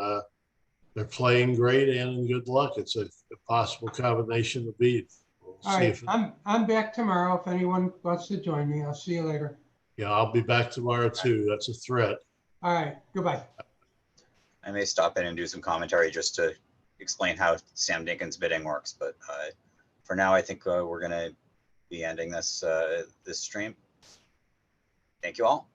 they're playing great and good luck. It's a possible combination to beat. All right, I'm back tomorrow. If anyone wants to join me, I'll see you later. Yeah, I'll be back tomorrow too. That's a threat. All right, goodbye. I may stop in and do some commentary just to explain how Sam Dinkins bidding works, but for now, I think we're gonna be ending this this stream. Thank you all.